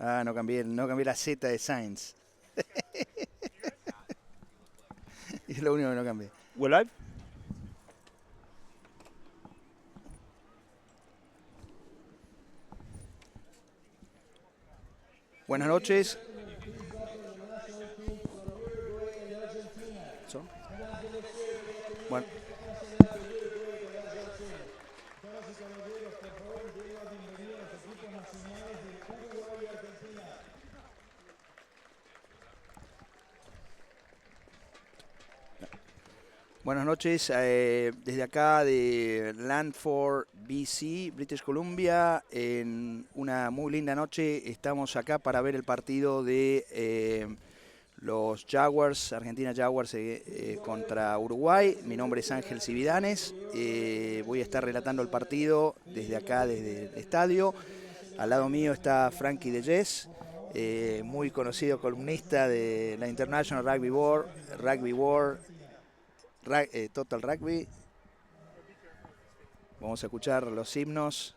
Ah, no cambié la Z de Sainz. Y es lo único que no cambié. We're live. Buenas noches. Bueno. Buenas noches, desde acá de Langford, BC, British Columbia, en una muy linda noche. Estamos acá para ver el partido de los Jaguars, Argentina Jaguars contra Uruguay. Mi nombre es Ángel Cividanes, voy a estar relatando el partido desde acá, desde el estadio. Al lado mío está Frankie de Jess, muy conocido columnista de la International Rugby World, Total Rugby. Vamos a escuchar los himnos.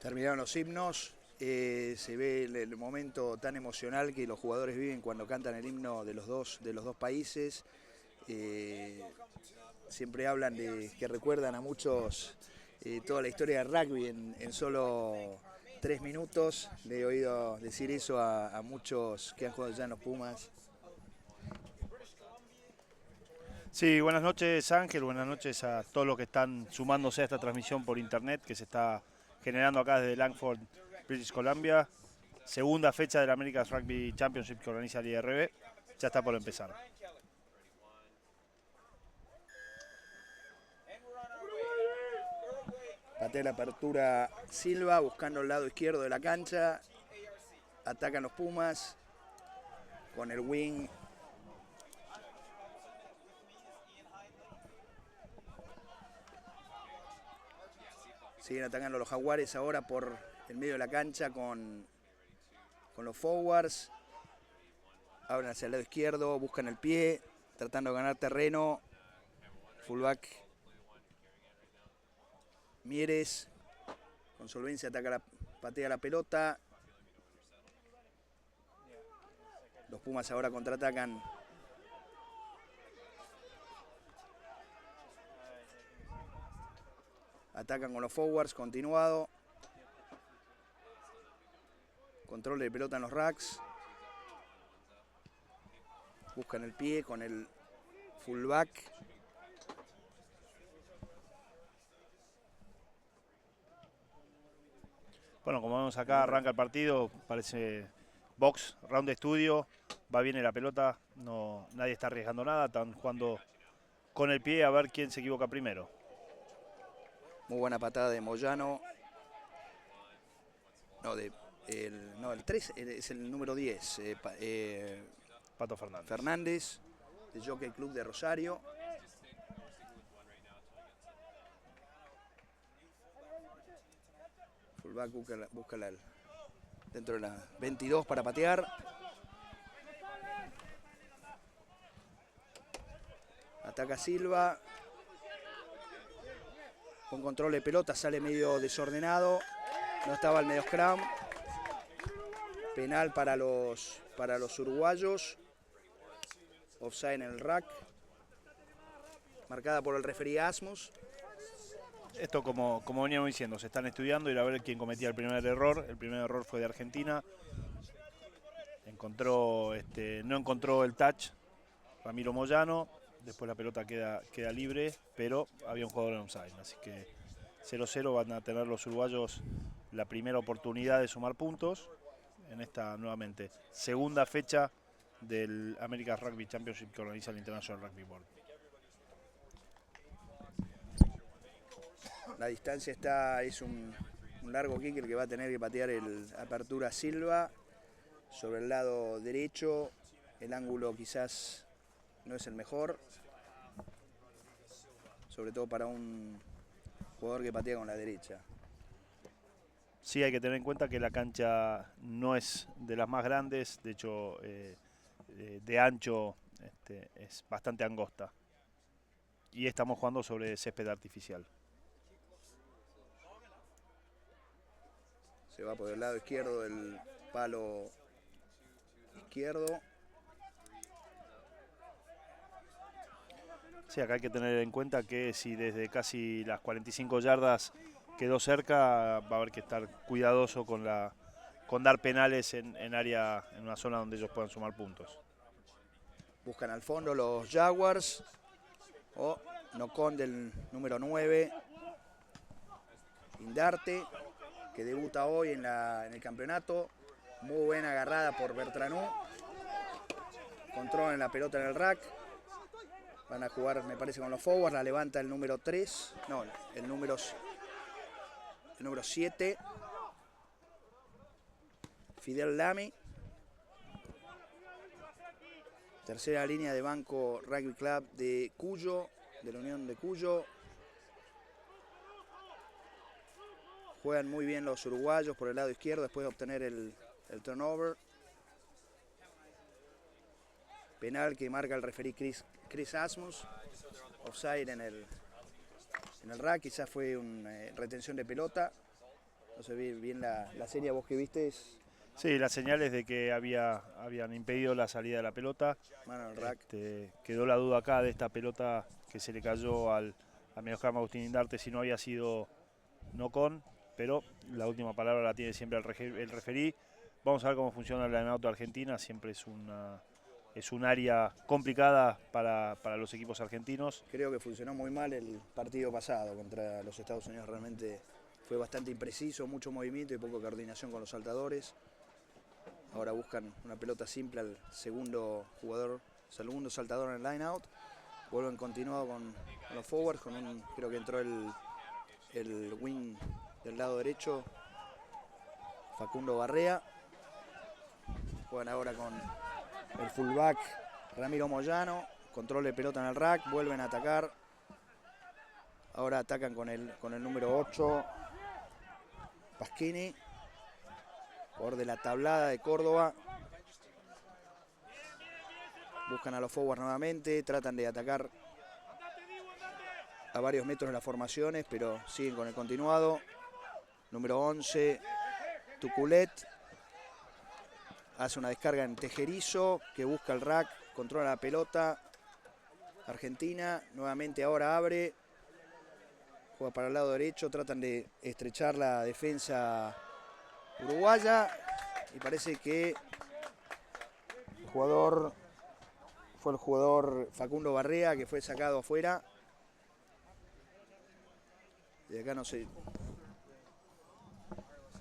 Terminaron los himnos, se ve el momento tan emocional que los jugadores viven cuando cantan el himno de los dos países. Siempre hablan de que recuerdan a muchos toda la historia del rugby en solo 3 minutos. Le he oído decir eso a muchos que han jugado ya en los Pumas. Sí, buenas noches Ángel, buenas noches a todos los que están sumándose a esta transmisión por internet que se está generando acá desde Langford, British Columbia. Segunda fecha del Americas Rugby Championship que organiza el IRB. Ya está por empezar. Patea la apertura Silva, buscando el lado izquierdo de la cancha. Atacan los Pumas con el wing. Siguen atacando los Jaguares ahora por el medio de la cancha con los forwards. Abren hacia el lado izquierdo, buscan el pie, tratando de ganar terreno. Fullback Mieres con solvencia patea la pelota. Los Pumas ahora contraatacan. Atacan con los forwards, continuado. Control de pelota en los racks. Buscan el pie con el fullback. Bueno, como vemos acá, arranca el partido, parece box, round de estudio, va bien en la pelota, no, nadie está arriesgando nada, están jugando con el pie a ver quién se equivoca primero. Muy buena patada de Moyano. No, el 3 es el número 10. Pato Fernández. Fernández, de Jockey Club de Rosario. Fullback busca dentro de la 22 para patear. Ataca Silva. Con control de pelota, sale medio desordenado. No estaba el medio scrum. Penal para los uruguayos. Offside en el rack. Marcada por el referee Asmus. Esto, como veníamos diciendo, se están estudiando y a ver quién cometía el primer error. El primer error fue de Argentina. No encontró el touch Ramiro Moyano. Después la pelota queda libre, pero había un jugador en offside. Así que 0-0 van a tener los uruguayos la primera oportunidad de sumar puntos en esta nuevamente segunda fecha del Americas Rugby Championship que organiza el International Rugby Board. La distancia es un largo kick el que va a tener que patear el apertura Silva. Sobre el lado derecho, el ángulo quizás no es el mejor. Sobre todo para un jugador que patea con la derecha. Sí, hay que tener en cuenta que la cancha no es de las más grandes, de hecho de ancho es bastante angosta. Y estamos jugando sobre césped artificial. Se va por el lado izquierdo del palo izquierdo. Sí, acá hay que tener en cuenta que si desde casi las 45 yardas quedó cerca, va a haber que estar cuidadoso con dar penales en una zona donde ellos puedan sumar puntos. Buscan al fondo los Jaguars. Nocón del número 9. Indarte, que debuta hoy en el campeonato. Muy buena agarrada por Bertranú. Controlan la pelota en el rack. Van a jugar, me parece, con los forwards. La levanta el número 3. No, el número 7. Fidel Lamy. Tercera línea de Banco Rugby Club de Cuyo, de la Unión de Cuyo. Juegan muy bien los uruguayos por el lado izquierdo después de obtener el turnover. Penal que marca el referee Chris Asmus. Offside en el rack, quizás fue una retención de pelota. No se ve bien la serie, vos que viste. Sí, las señales de que habían impedido la salida de la pelota. Mano en el rack. Quedó la duda acá de esta pelota que se le cayó al mediocampo Agustín Indarte si no había sido no con, pero la última palabra la tiene siempre el referí. Vamos a ver cómo funciona el line-out de Argentina, siempre es es un área complicada para los equipos argentinos. Creo que funcionó muy mal el partido pasado contra los Estados Unidos, realmente fue bastante impreciso, mucho movimiento y poca coordinación con los saltadores. Ahora buscan una pelota simple al segundo jugador, segundo saltador en el line out. Vuelven continuado con los forwards, creo que entró el wing del lado derecho, Facundo Barrea. Juegan ahora con el fullback Ramiro Moyano, control de pelota en el rack, vuelven a atacar. Ahora atacan con el número 8, Pasquini, jugador de la Tablada de Córdoba. Buscan a los forwards nuevamente, tratan de atacar a varios metros de las formaciones, pero siguen con el continuado. Número 11, Tuculet. Hace una descarga en Tejerizo, que busca el rack, controla la pelota. Argentina, nuevamente ahora abre. Juega para el lado derecho, tratan de estrechar la defensa uruguaya. Y parece que fue el jugador Facundo Barrea que fue sacado afuera. De acá no sé.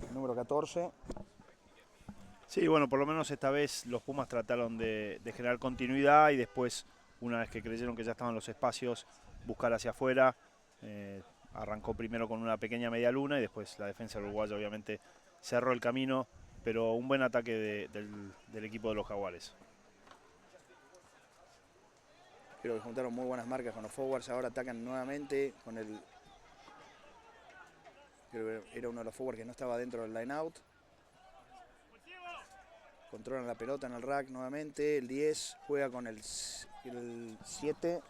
El número 14. Sí, bueno, por lo menos esta vez los Pumas trataron de generar continuidad y después, una vez que creyeron que ya estaban los espacios, buscar hacia afuera. Arrancó primero con una pequeña media luna y después la defensa uruguaya obviamente cerró el camino, pero un buen ataque del equipo de los Jaguares. Creo que juntaron muy buenas marcas con los forwards, ahora atacan nuevamente con el... Creo que era uno de los forwards que no estaba dentro del line out. Controlan la pelota en el rack nuevamente, el 10 juega con el 7.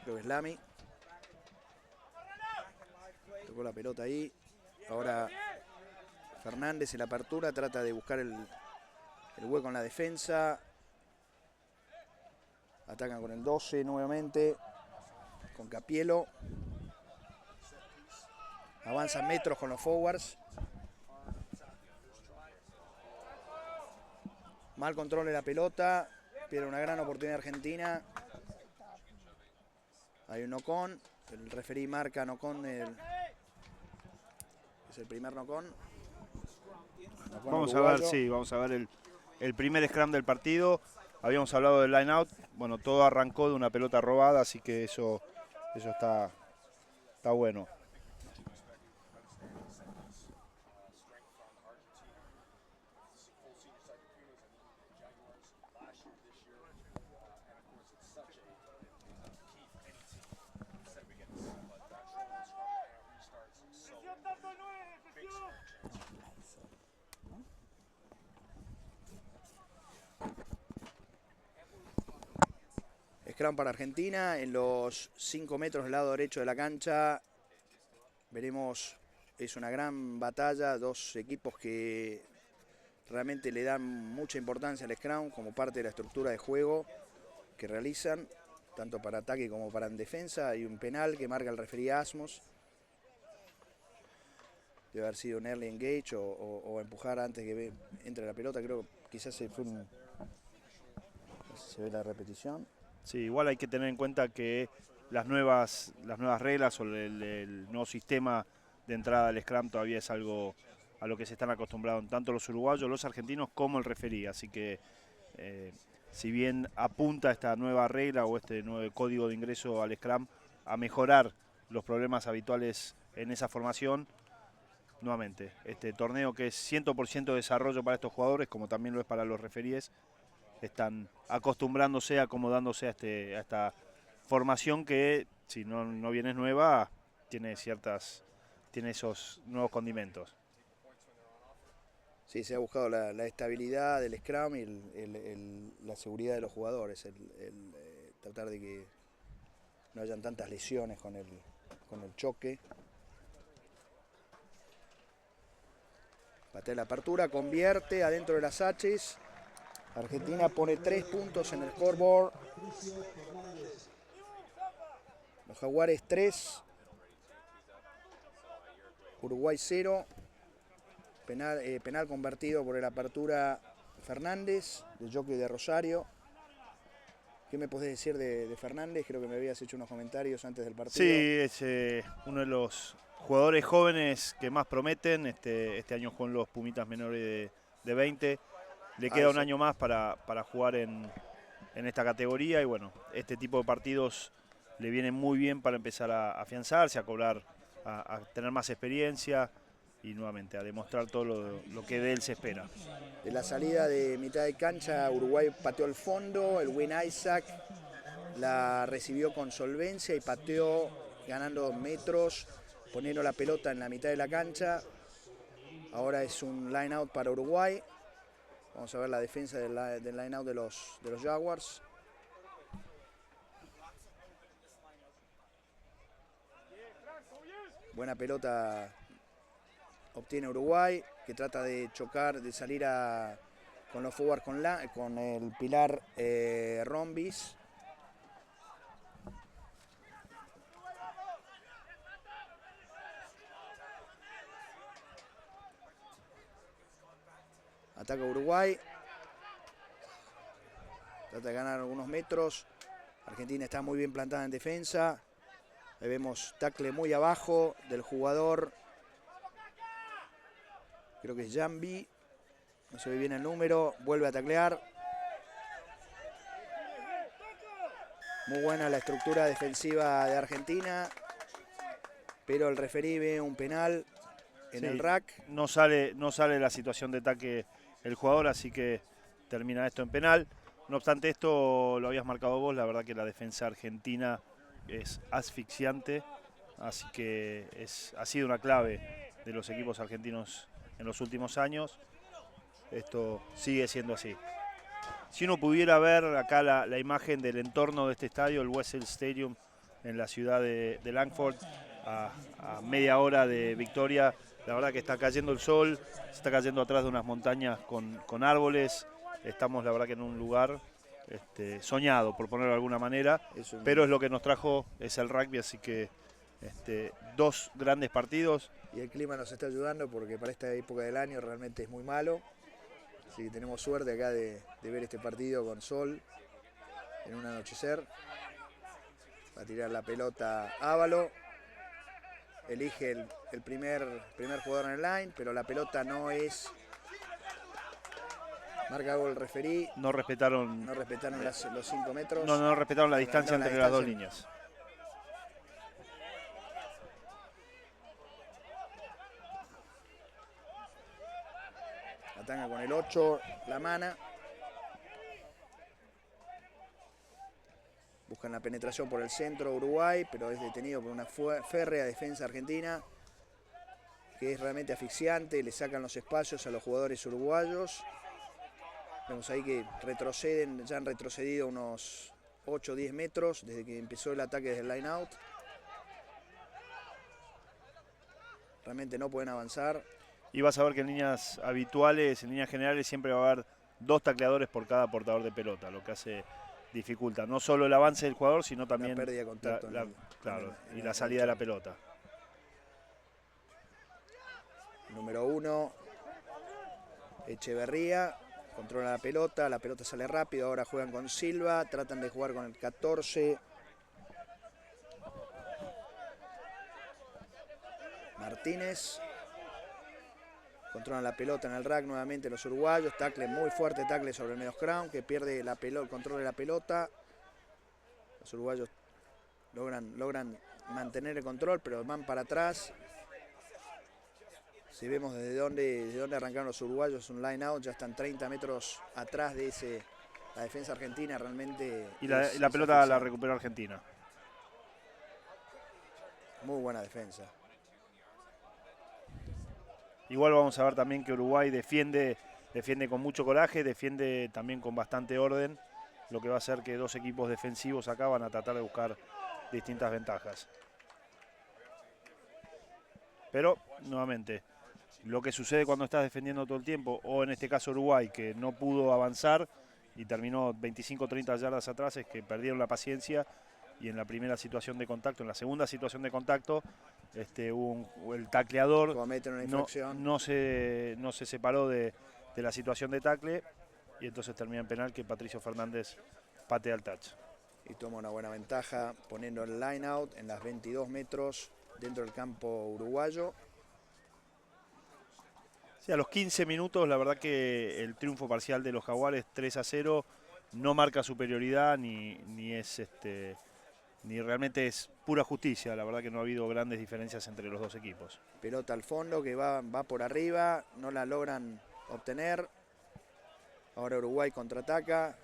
Creo que es Lamy. Tocó la pelota ahí. Ahora Fernández en la apertura trata de buscar el hueco en la defensa. Atacan con el 12 nuevamente, con Capielo. Avanzan metros con los forwards. Mal control de la pelota, pierde una gran oportunidad Argentina. Hay un knock-on, el referí marca knock-on, es el primer knock-on. Vamos a ver, sí, vamos a ver el primer scrum del partido. Habíamos hablado del line out, bueno, todo arrancó de una pelota robada, así que eso está bueno. Scrum para Argentina, en los 5 metros del lado derecho de la cancha. Veremos, es una gran batalla, dos equipos que realmente le dan mucha importancia al scrum como parte de la estructura de juego que realizan, tanto para ataque como para en defensa. Hay un penal que marca el referí Asmos. Debe haber sido un early engage o empujar antes que entre la pelota. Creo que quizás se fue un... Se ve la repetición. Sí, igual hay que tener en cuenta que las nuevas reglas o el nuevo sistema de entrada al scrum todavía es algo a lo que se están acostumbrados tanto los uruguayos, los argentinos como el referí. Así que si bien apunta esta nueva regla o este nuevo código de ingreso al scrum a mejorar los problemas habituales en esa formación, nuevamente, este torneo que es 100% desarrollo para estos jugadores, como también lo es para los referíes, están acostumbrándose, acomodándose a esta formación que, si no bien es nueva, tiene esos nuevos condimentos. Sí, se ha buscado la estabilidad del scrum y la seguridad de los jugadores, tratar de que no hayan tantas lesiones con el choque. Patea la apertura, convierte adentro de las H's. Argentina pone 3 puntos en el scoreboard. Los Jaguares 3. Uruguay 0. Penal convertido por la apertura Fernández, del jockey de Rosario. ¿Qué me podés decir de Fernández? Creo que me habías hecho unos comentarios antes del partido. Sí, es uno de los jugadores jóvenes que más prometen. Este año jugó en los Pumitas menores de 20. Le queda un año más para jugar en esta categoría y bueno, este tipo de partidos le vienen muy bien para empezar a afianzarse, a cobrar, a tener más experiencia y nuevamente a demostrar todo lo que de él se espera. De la salida de mitad de cancha, Uruguay pateó el fondo, el Win Isaac la recibió con solvencia y pateó ganando 2 metros, poniendo la pelota en la mitad de la cancha. Ahora es un line out para Uruguay. Vamos a ver la defensa del line out de los Jaguars. Buena pelota obtiene Uruguay, que trata de chocar, de salir con los forward con el pilar Rombis. Ataca Uruguay. Trata de ganar algunos metros. Argentina está muy bien plantada en defensa. Ahí vemos tackle muy abajo del jugador. Creo que es Jambi. No se ve bien el número. Vuelve a taclear. Muy buena la estructura defensiva de Argentina. Pero el referí ve un penal en el rack. No sale la situación de ataque el jugador, así que termina esto en penal. No obstante esto, lo habías marcado vos, la verdad que la defensa argentina es asfixiante, así que ha sido una clave de los equipos argentinos en los últimos años. Esto sigue siendo así. Si uno pudiera ver acá la imagen del entorno de este estadio, el Westhills Stadium en la ciudad de Langford, a media hora de Victoria, la verdad que está cayendo el sol, se está cayendo atrás de unas montañas con árboles. Estamos la verdad que en un lugar soñado, por ponerlo de alguna manera, pero es lo que nos trajo, es el rugby, así que 2 grandes partidos. Y el clima nos está ayudando porque para esta época del año realmente es muy malo. Así que tenemos suerte acá de ver este partido con sol en un anochecer. Va a tirar la pelota Ávalo. Elige el primer jugador en el line, pero la pelota no es... Marca gol el referí. No respetaron los 5 metros. No respetaron la distancia entre las 2 líneas. Ataca con el 8, la mana. Buscan la penetración por el centro Uruguay, pero es detenido por una férrea defensa argentina, que es realmente asfixiante. Le sacan los espacios a los jugadores uruguayos. Vemos ahí que retroceden, ya han retrocedido unos 8 o 10 metros desde que empezó el ataque desde el line out. Realmente no pueden avanzar. Y vas a ver que en líneas habituales, en líneas generales, siempre va a haber 2 tacleadores por cada portador de pelota, lo que dificulta no solo el avance del jugador, sino también la pérdida de contacto y la salida de la pelota. Número 1, Echeverría. Controla la pelota sale rápido, ahora juegan con Silva, tratan de jugar con el 14. Martínez. Controlan la pelota en el rack nuevamente los uruguayos, tackle muy fuerte, tackle sobre el medio scrum, que pierde el control de la pelota. Los uruguayos logran mantener el control, pero van para atrás. Si vemos desde dónde arrancaron los uruguayos, un line out, ya están 30 metros atrás de la defensa argentina realmente. Y la pelota la recuperó Argentina. Muy buena defensa. Igual vamos a ver también que Uruguay defiende con mucho coraje, defiende también con bastante orden, lo que va a hacer que 2 equipos defensivos acá van a tratar de buscar distintas ventajas. Pero, nuevamente, lo que sucede cuando estás defendiendo todo el tiempo, o en este caso Uruguay, que no pudo avanzar y terminó 25 o 30 yardas atrás, es que perdieron la paciencia y en la primera situación de contacto, en la segunda situación de contacto, el tacleador no se separó de la situación de tackle y entonces termina en penal que Patricio Fernández patea el touch. Y toma una buena ventaja poniendo el line out en las 22 metros dentro del campo uruguayo. Sí, a los 15 minutos la verdad que el triunfo parcial de los Jaguares 3-0 no marca superioridad ni realmente es pura justicia. La verdad que no ha habido grandes diferencias entre los dos equipos. Pelota al fondo que va por arriba, no la logran obtener. Ahora Uruguay contraataca,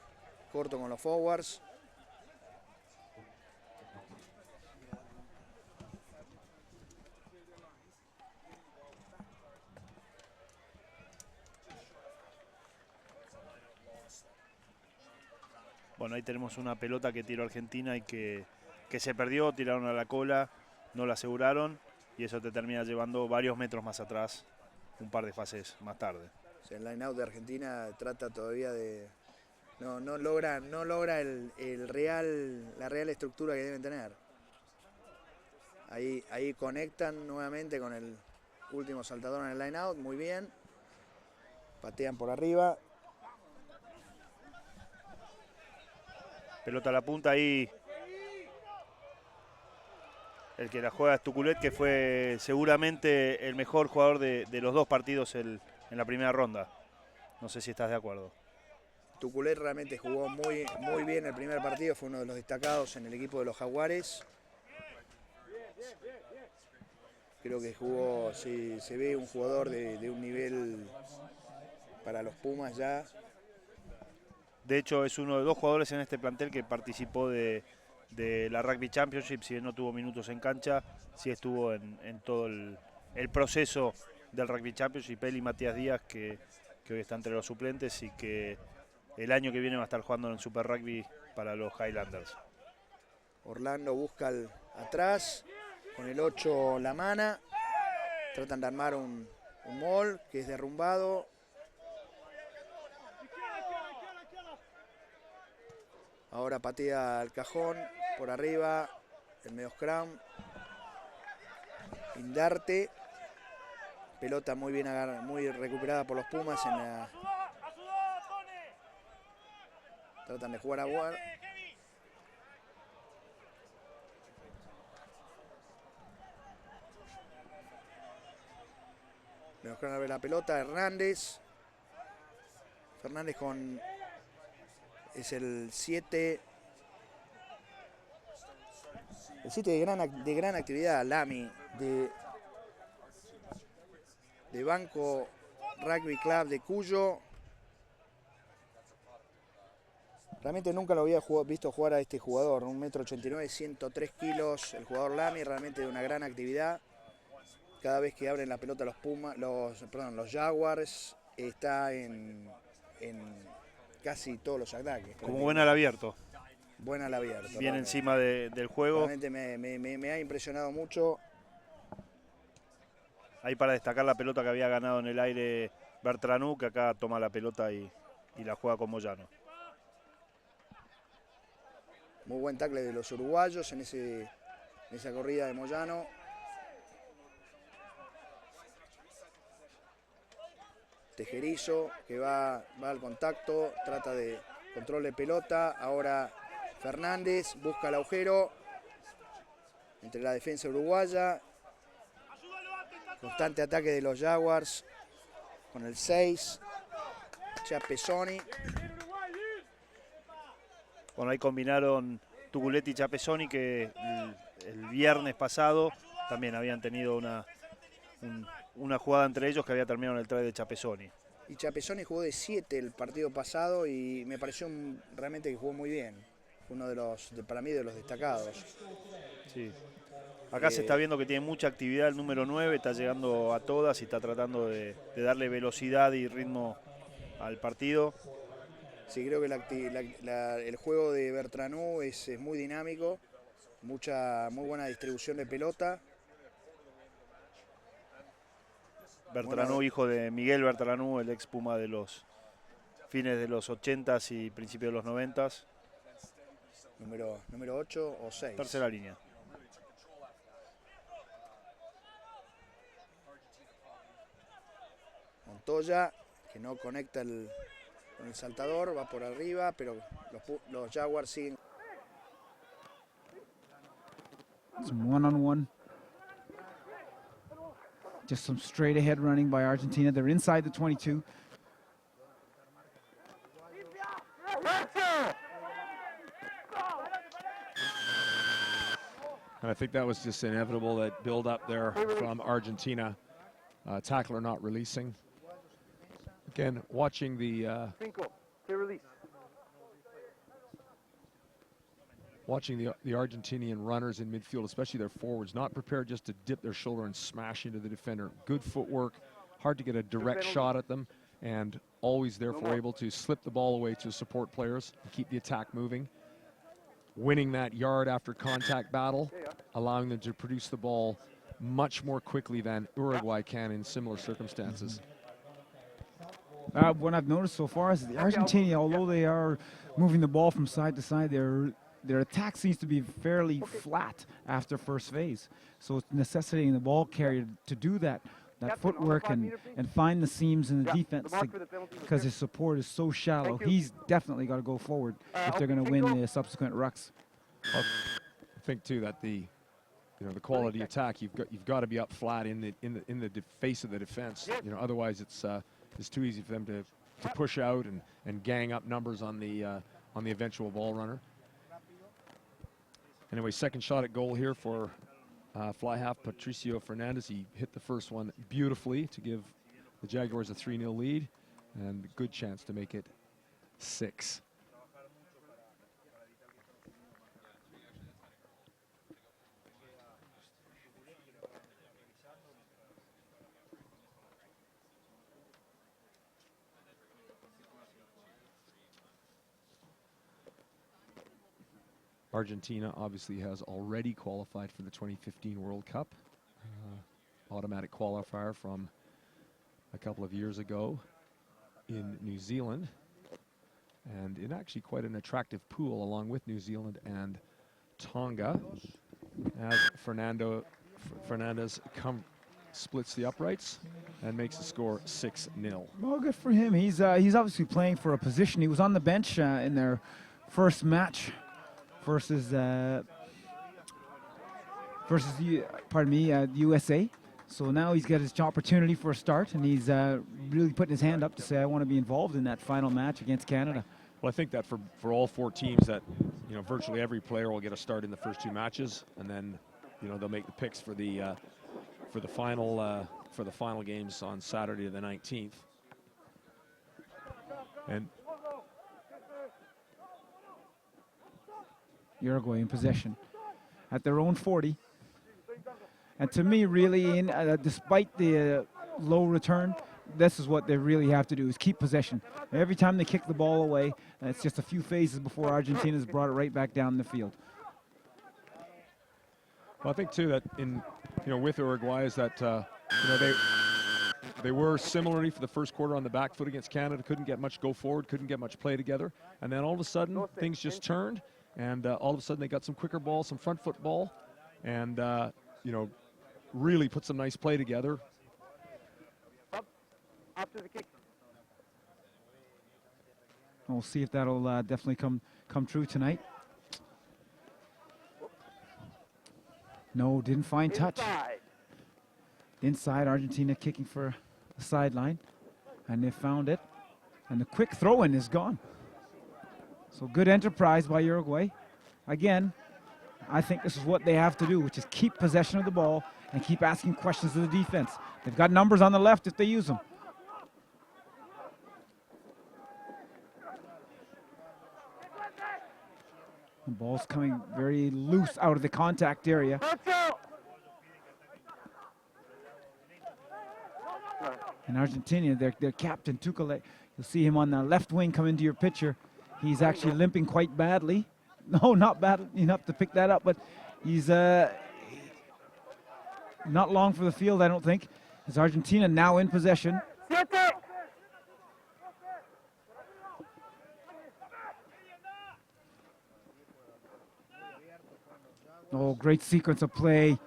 corto con los forwards. Bueno, ahí tenemos una pelota que tiró Argentina y que se perdió, tiraron a la cola, no la aseguraron y eso te termina llevando varios metros más atrás, un par de fases más tarde. O sea, el line out de Argentina trata todavía de... No logra la real estructura que deben tener. Ahí conectan nuevamente con el último saltador en el line out, muy bien. Patean por arriba. Pelota a la punta ahí. El que la juega es Tuculet, que fue seguramente el mejor jugador de los dos partidos en la primera ronda. No sé si estás de acuerdo. Tuculet realmente jugó muy bien el primer partido, fue uno de los destacados en el equipo de los Jaguares. Creo que jugó, sí, se ve un jugador de un nivel para los Pumas ya. De hecho, es uno de dos jugadores en este plantel que participó de la Rugby Championship. Si bien no tuvo minutos en cancha, sí estuvo en todo el proceso del Rugby Championship. Él y Matías Díaz, que hoy está entre los suplentes y que el año que viene va a estar jugando en Super Rugby para los Highlanders. Orlando busca atrás, con el 8 la mana. Tratan de armar un mall que es derrumbado. Ahora patea al cajón, por arriba, el medio scrum. Indarte. Pelota muy bien muy recuperada por los Pumas. Tratan de jugar a guard. Medio scrum a ver la pelota, Hernández. Fernández es el 7. El 7 de gran actividad, Lamy, de Banco Rugby Club de Cuyo. Realmente nunca lo había visto jugar a este jugador, 1,89 m, 103 kilos. El jugador Lamy realmente de una gran actividad. Cada vez que abren la pelota los Jaguars, está en casi todos los ataques. Como buena al abierto. Buena al abierto. Bien realmente encima del juego. Realmente me ha impresionado mucho. Ahí para destacar la pelota que había ganado en el aire Bertranú, que acá toma la pelota y la juega con Moyano. Muy buen tackle de los uruguayos en esa corrida de Moyano. Tejerizo que va al contacto, trata de control de pelota. Ahora Fernández busca el agujero entre la defensa uruguaya. Constante ataque de los Jaguars con el 6, Chapesoni. Bueno, ahí combinaron Tuculet y Chapesoni, que el viernes pasado también habían tenido una jugada entre ellos que había terminado en el try de Chapesoni. Y Chapesoni jugó de 7 el partido pasado y me pareció realmente que jugó muy bien. Fue uno para mí, de los destacados. Sí. Acá se está viendo que tiene mucha actividad el número 9, está llegando a todas y está tratando de darle velocidad y ritmo al partido. Sí, creo que el juego de Bertranú es muy dinámico, muy buena distribución de pelota. Bertranú, hijo de Miguel Bertranú, el ex Puma de los fines de los 80s y principios de los 90s. Número 8 o 6. Tercera línea. Montoya, que no conecta con con el saltador, va por arriba, pero los Jaguars siguen. Some one-on-one. Just some straight ahead running by Argentina. They're inside the 22. And I think that was just inevitable, that build up there from Argentina. Tackler not releasing. Again, watching the Argentinian runners in midfield, especially their forwards, not prepared just to dip their shoulder and smash into the defender. Good footwork, hard to get a direct shot at them, and always therefore able to slip the ball away to support players and keep the attack moving. Winning that yard after contact battle, allowing them to produce the ball much more quickly than Uruguay can in similar circumstances. What I've noticed so far is the Argentina, although they are moving the ball from side to side, their attack seems to be fairly flat after first phase. So it's necessitating the ball carrier to do that footwork and find the seams in the defense, because his support is so shallow. He's definitely got to go forward if they're going to win the subsequent rucks. Well, I think too that the quality attack, you've got to be up flat in the face of the defense. Otherwise it's too easy for them to push out and gang up numbers on the eventual ball runner. Anyway, second shot at goal here for fly half Patricio Fernandez. He hit the first one beautifully to give the Jaguars a 3-0 lead, and a good chance to make it 6. Argentina obviously has already qualified for the 2015 World Cup. Automatic qualifier from a couple of years ago in New Zealand. And in actually quite an attractive pool along with New Zealand and Tonga, as Fernandez splits the uprights and makes the score 6-0. Well, good for him. He's obviously playing for a position. He was on the bench in their first match versus USA. So now he's got his opportunity for a start, and he's really putting his hand up to say, I want to be involved in that final match against Canada. Well, I think that for all 4 teams, that virtually every player will get a start in the first 2 matches, and then they'll make the picks for the final games on Saturday the 19th. And Uruguay in possession at their own 40. And to me, really, despite the low return, this is what they really have to do, is keep possession. Every time they kick the ball away, it's just a few phases before Argentina's brought it right back down the field. Well, I think too that with Uruguay is that they were similarly for the first quarter on the back foot against Canada, couldn't get much go forward, couldn't get much play together, and then all of a sudden things just turned, and all of a sudden they got some quicker ball, some front foot ball, and really put some nice play together. After the kick. We'll see if that'll definitely come true tonight. No, didn't find touch. Inside, Argentina kicking for the sideline, and they found it. And the quick throw-in is gone. So good enterprise by Uruguay. Again, I think this is what they have to do, which is keep possession of the ball and keep asking questions to the defense. They've got numbers on the left if they use them. The ball's coming very loose out of the contact area. And Argentina, their captain, Tukale, you'll see him on the left wing come into your picture. He's actually limping quite badly. No, not bad enough to pick that up, but he's not long for the field, I don't think. As Argentina now in possession. Oh, great sequence of play.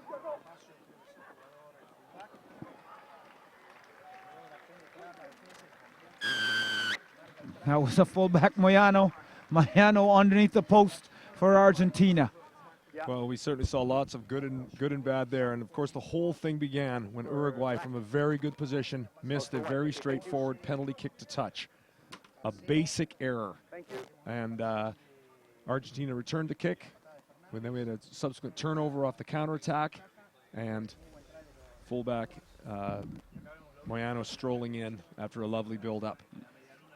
That That was a fullback, Moyano. Moyano underneath the post for Argentina. Well, we certainly saw lots of good and bad there, and of course the whole thing began when Uruguay, from a very good position, missed a very straightforward penalty kick to touch, a basic error, and Argentina returned the kick. Then we had a subsequent turnover off the counterattack, and fullback Moyano strolling in after a lovely build-up.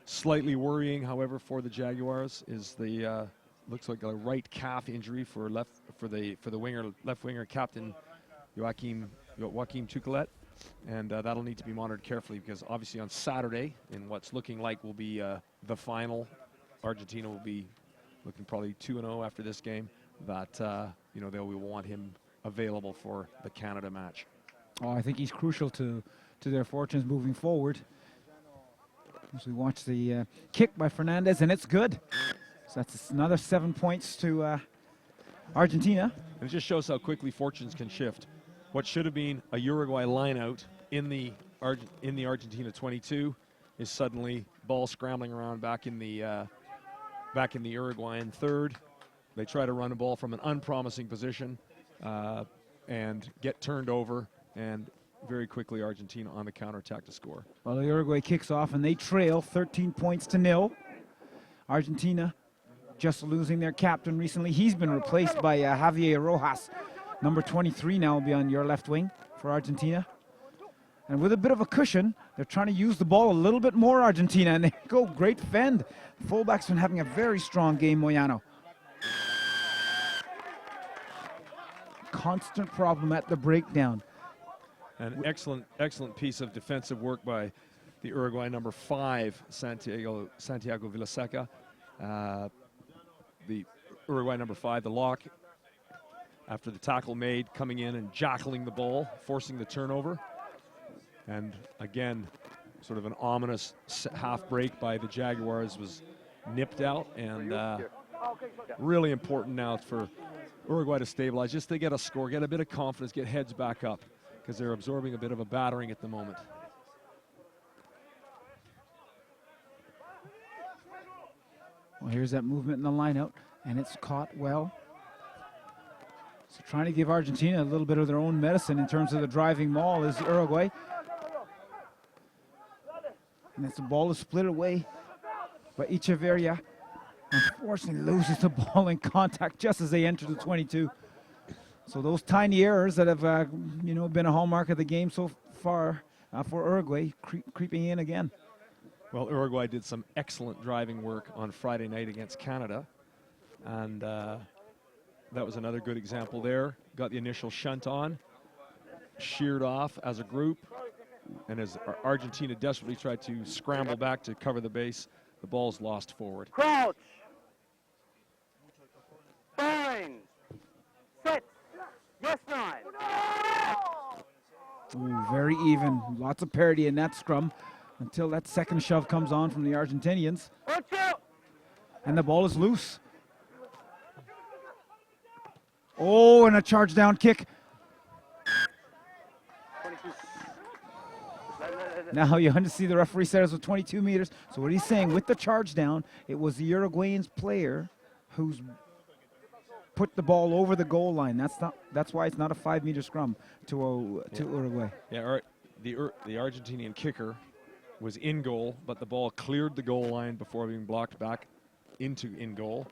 Slightly worrying, however, for the Jaguars is the looks like a right calf injury for left winger captain Joachim Tuchelet, and that'll need to be monitored carefully, because obviously on Saturday, in what's looking like will be the final, Argentina will be looking probably 2-0 after this game. That they will want him available for the Canada match. Oh, I think he's crucial to their fortunes moving forward. As we watch the kick by Fernandez, and it's good. So that's another 7 points to Argentina. And it just shows how quickly fortunes can shift. What should have been a Uruguay line-out in the Argentina 22 is suddenly ball scrambling around back in the Uruguayan third. They try to run a ball from an unpromising position and get turned over, and very quickly Argentina on the counterattack to score. Well, the Uruguay kicks off and they trail 13 points to 0. Argentina just losing their captain recently. He's been replaced by Javier Rojas. Number 23 now will be on your left wing for Argentina. And with a bit of a cushion, they're trying to use the ball a little bit more, Argentina, and they go great fend. Fullback's been having a very strong game, Moyano. Constant problem at the breakdown. An excellent piece of defensive work by the Uruguay number 5, Santiago Villaseca. The Uruguay number 5, the lock, after the tackle made, coming in and jackling the ball, forcing the turnover. And again, sort of an ominous half break by the Jaguars was nipped out, and really important now for Uruguay to stabilize, just to get a score, get a bit of confidence, get heads back up, because they're absorbing a bit of a battering at the moment. Well, here's that movement in the lineout, and it's caught well. So trying to give Argentina a little bit of their own medicine in terms of the driving maul is Uruguay. And as the ball is split away by Echeverria, unfortunately loses the ball in contact just as they enter the 22. So those tiny errors that have been a hallmark of the game so far for Uruguay creeping in again. Well, Uruguay did some excellent driving work on Friday night against Canada, and that was another good example there. Got the initial shunt on, sheared off as a group, and as Argentina desperately tried to scramble back to cover the base, the ball's lost forward. Crouch. Bind. Set. Yes, 9. Ooh, very even. Lots of parity in that scrum until that second shove comes on from the Argentinians. And the ball is loose. Oh, and a charge down kick. Now you see the referee said it was 22 meters. So what he's saying, with the charge down, it was the Uruguayan's player who's put the ball over the goal line. That's why it's not a 5-meter scrum to Uruguay. Yeah, the Argentinian kicker was in goal, but the ball cleared the goal line before being blocked back into in goal,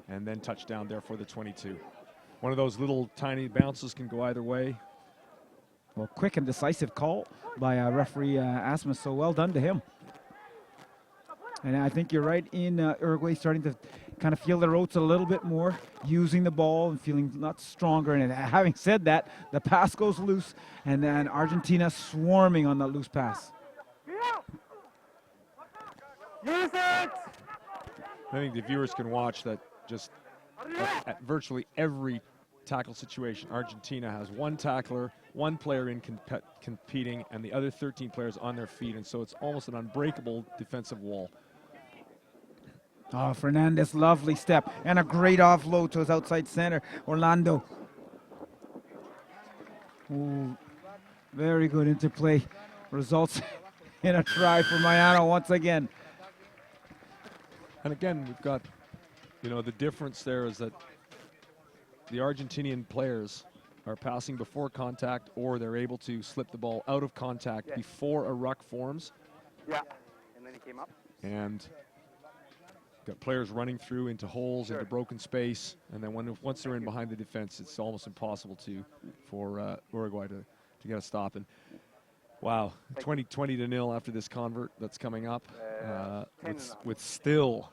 and then touchdown there for the 22. One of those little tiny bounces can go either way. Well, quick and decisive call by referee Asmus, so well done to him. And I think you're right in Uruguay starting to kind of feel their oats a little bit more, using the ball and feeling a lot stronger. And having said that, the pass goes loose, and then Argentina swarming on that loose pass. Use it! I think the viewers can watch that just at virtually every tackle situation. Argentina has one tackler, one player in competing, and the other 13 players on their feet, and so it's almost an unbreakable defensive wall. Oh, Fernandez, lovely step, and a great offload to his outside center, Orlando. Ooh, very good interplay. Results in a try for Moyano once again. And again, we've got, the difference there is that the Argentinian players are passing before contact, or they're able to slip the ball out of contact before a ruck forms. Yeah. And then he came up. And got players running through into holes, into broken space, and then once they're in behind the defense, it's almost impossible for Uruguay to get a stop. And wow, 20-0 after this convert that's coming up, with still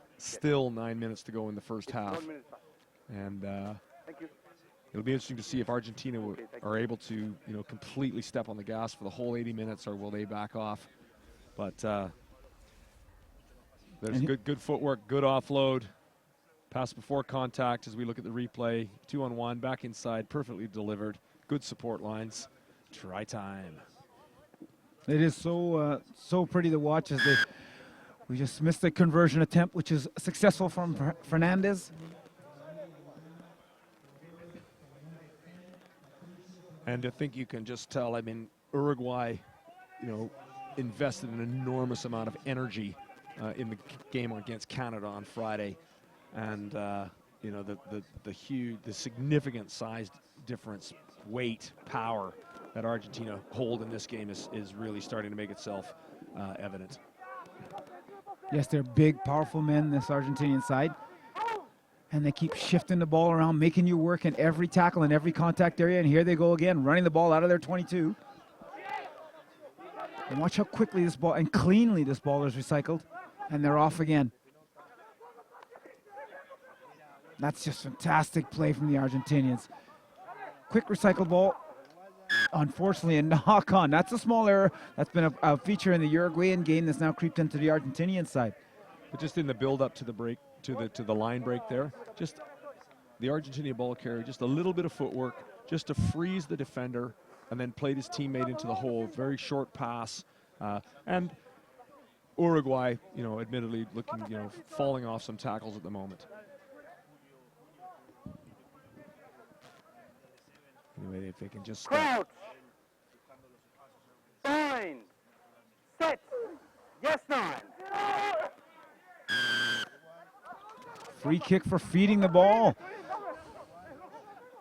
9 minutes to go in the first half. And it'll be interesting to see if Argentina are able to, completely step on the gas for the whole 80 minutes, or will they back off? But there's good footwork, good offload, pass before contact as we look at the replay. 2-on-1, back inside, perfectly delivered, good support lines. Try time. It is so pretty to watch as we just missed the conversion attempt, which is successful from Fernandez. And I think you can just tell, Uruguay, invested an enormous amount of energy in the game against Canada on Friday. And, the significant size difference, weight, power that Argentina hold in this game is really starting to make itself evident. Yes, they're big, powerful men, this Argentinian side. And they keep shifting the ball around, making you work in every tackle and every contact area. And here they go again, running the ball out of their 22. And watch how quickly this ball and cleanly this ball is recycled. And they're off again. That's just fantastic play from the Argentinians. Quick recycled ball. Unfortunately, a knock on. That's a small error. That's been a feature in the Uruguayan game that's now creeped into the Argentinian side. But just in the build-up to the break, to the line break there, just the Argentinian ball carrier, just a little bit of footwork, just to freeze the defender, and then played his teammate into the hole. Very short pass, and Uruguay, admittedly looking, falling off some tackles at the moment. Anyway, if they can just Crouch. Bind. Set. Yes, 9. Free kick for feeding the ball.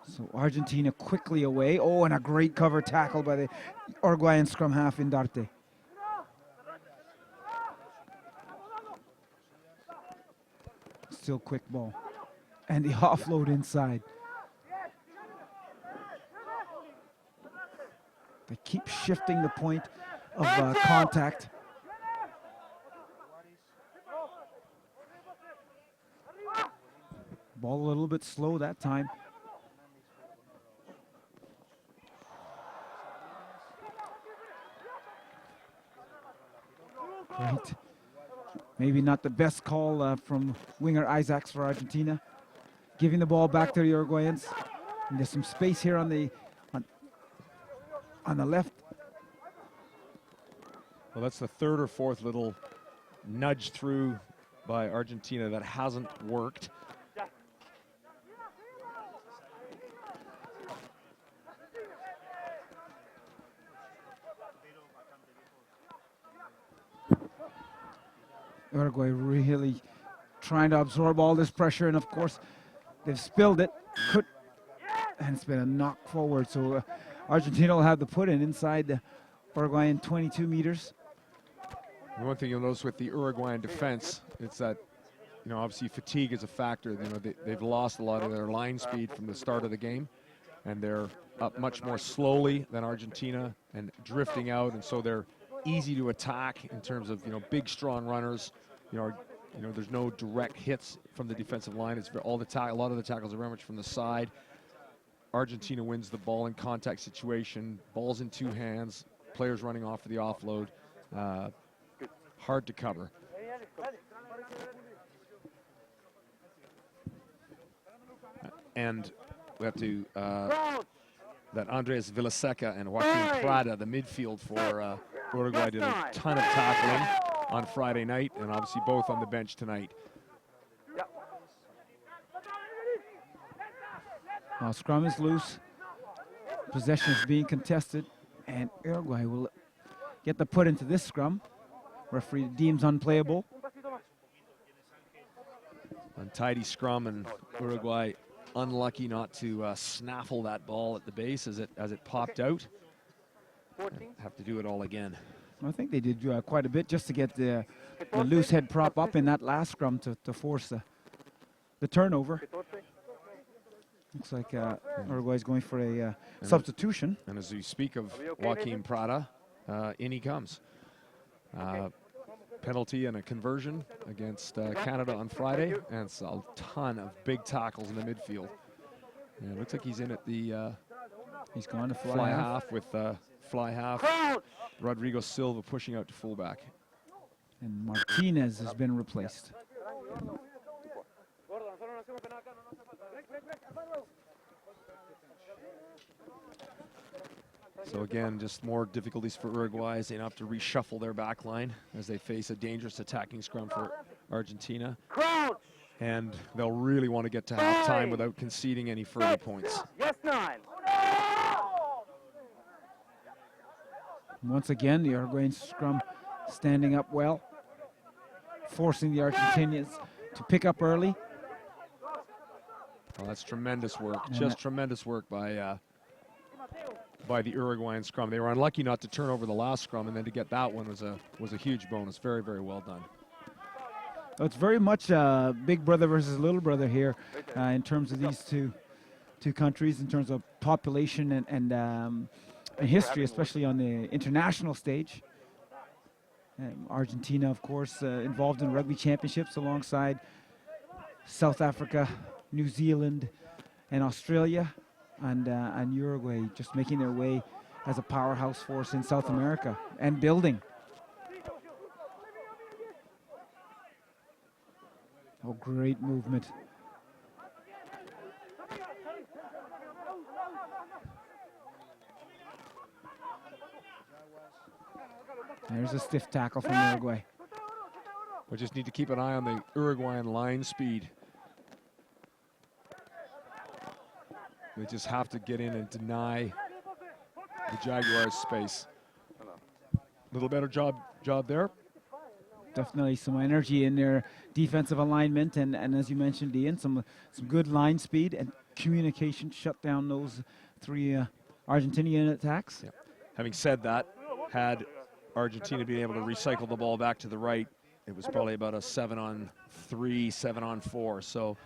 So Argentina quickly away. Oh, and a great cover tackle by the Uruguayan scrum half Indarte. Still quick ball. And the offload inside. They keep shifting the point of contact. Ball a little bit slow that time. Right. Maybe not the best call from winger Isaacs for Argentina. Giving the ball back to the Uruguayans. And there's some space here on the left. Well, that's the third or fourth little nudge through by Argentina that hasn't worked. Uruguay really trying to absorb all this pressure, and of course they've spilled it. And it's been a knock forward, so Argentina will have the put in inside the Uruguayan 22 meters. The one thing you'll notice with the Uruguayan defense is that, obviously fatigue is a factor. They've lost a lot of their line speed from the start of the game, and they're up much more slowly than Argentina and drifting out, and so they're easy to attack in terms of, big, strong runners. There's no direct hits from the defensive line. It's a lot of the tackles are very much from the side. Argentina wins the ball in contact situation. Ball's in two hands. Players running off for the offload. Hard to cover. And we have to that Andres Villaseca and Joaquin Prada, the midfield for Uruguay, did a ton of tackling on Friday night, and obviously both on the bench tonight. Scrum is loose. Possession is being contested, and Uruguay will get the put into this scrum. Referee deems unplayable. tidy scrum, and Uruguay unlucky not to snaffle that ball at the base as it popped out. Have to do it all again. I think they did quite a bit just to get the loose head prop up in that last scrum to force the turnover. Looks like Uruguay's going for a substitution. And as we speak of Joaquim Prada, in he comes. Penalty and a conversion against Canada on Friday, and it's a ton of big tackles in the midfield. And it looks like he's in at the he's gone to fly half with fly half. Rodrigo Silva pushing out to fullback. And Martinez has been replaced. So again, just more difficulties for Uruguay as they have to reshuffle their back line as they face a dangerous attacking scrum for Argentina. And they'll really want to get to halftime without conceding any further points. Yes, 9. Once again, the Uruguayan scrum standing up well, forcing the Argentinians to pick up early. Well, that's tremendous work, just tremendous work by the Uruguayan scrum. They were unlucky not to turn over the last scrum, and then to get that one was a huge bonus. Very, very well done. It's very much big brother versus little brother here in terms of these two countries, in terms of population and history, especially on the international stage. Argentina, of course, involved in rugby championships alongside South Africa, New Zealand, and Australia, and Uruguay just making their way as a powerhouse force in South America and building. Oh, great movement. There's a stiff tackle from Uruguay. We just need to keep an eye on the Uruguayan line speed. They just have to get in and deny the Jaguars space. A little better job there. Definitely some energy in their defensive alignment, and as you mentioned, Ian, some good line speed and communication shut down those three Argentinian attacks. Yeah. Having said that, had Argentina been able to recycle the ball back to the right, it was probably about a 7-on-3, 7-on-4. So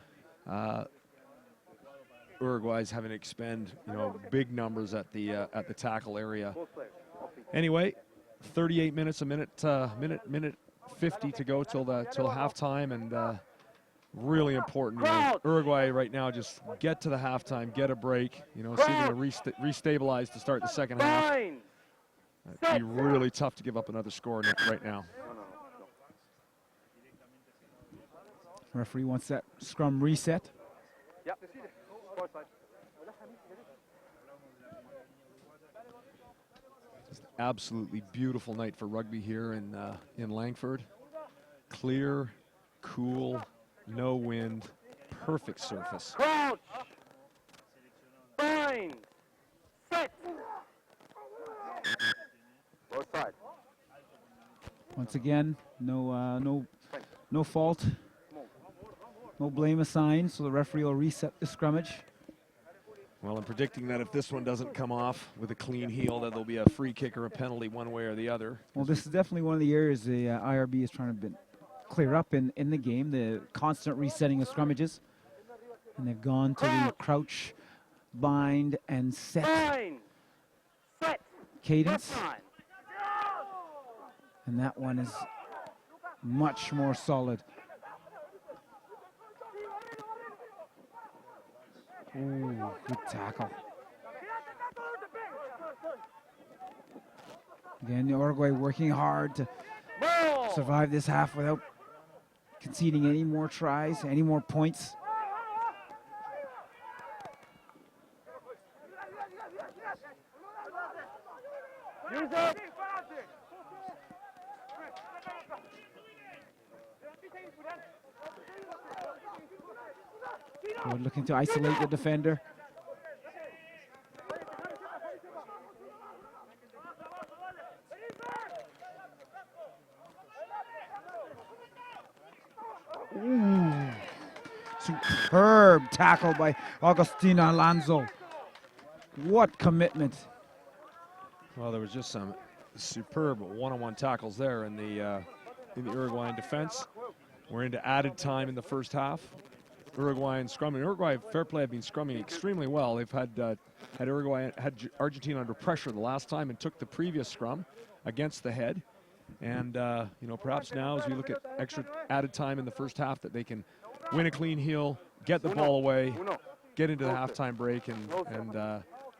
Uruguay's having to expend, big numbers at the tackle area. Anyway, 38 minutes, minute 50 to go till halftime, and really important. Uruguay right now just get to the halftime, get a break. See if they restabilize to start the second half. It'd be really tough to give up another score right now. Referee wants that scrum reset. Yep. Absolutely beautiful night for rugby here in Langford. Clear, cool, no wind, perfect surface. Crouch. Bind. Set. Both sides. Once again, no fault, no blame assigned, so the referee will reset the scrummage. Well, I'm predicting that if this one doesn't come off with a clean heel, that there'll be a free kick or a penalty one way or the other. Well, this is definitely one of the areas the IRB is trying to clear up in the game, the constant resetting of scrummages. And they've gone to the crouch, bind, and set cadence. And that one is much more solid. Ooh, good tackle. Again, Uruguay working hard to survive this half without conceding any more tries, any more points. Use it. We're looking to isolate the defender. Ooh. superb tackle by Agustina Alonso. What commitment. Well, there was just some superb one-on-one tackles there in the Uruguayan defense. We're into added time in the first half. Uruguayan scrumming. Uruguay, fair play, have been scrumming extremely well. They've had Argentina under pressure the last time and took the previous scrum against the head. And perhaps now, as we look at extra added time in the first half, that they can win a clean heel, get the ball away, get into the halftime break, and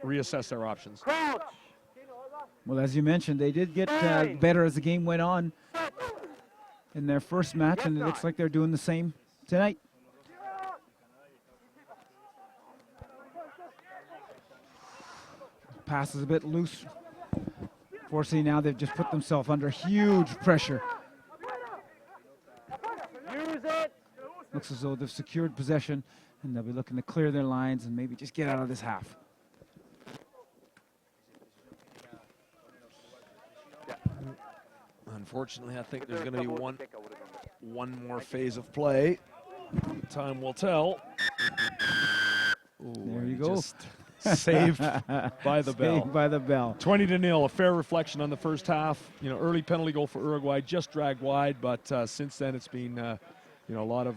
reassess their options. Well, as you mentioned, they did get better as the game went on in their first match, and it looks like they're doing the same tonight. Pass is a bit loose. Fortunately, now they've just put themselves under huge pressure. Looks as though they've secured possession, and they'll be looking to clear their lines and maybe just get out of this half. Unfortunately, I think there's going to be one more phase of play. Time will tell. Ooh, there you go. Just saved by the bell. Saved by the bell. 20-0, a fair reflection on the first half. Early penalty goal for Uruguay, just dragged wide, but since then it's been a lot of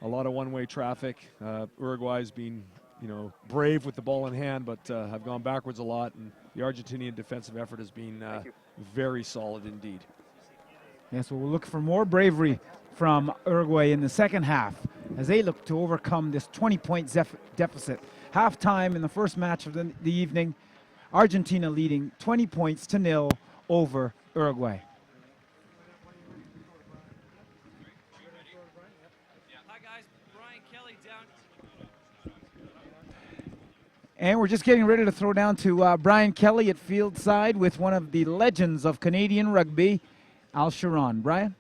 one-way traffic. Uruguay's been brave with the ball in hand, but have gone backwards a lot, and the Argentinian defensive effort has been very solid indeed. Yes, well, we'll look for more bravery from Uruguay in the second half as they look to overcome this 20-point deficit. Halftime in the first match of the evening, Argentina leading 20 points to 0 over Uruguay. Hi guys, Brian Kelly down. And we're just getting ready to throw down to Brian Kelly at field side with one of the legends of Canadian rugby, Al Sharon. Brian?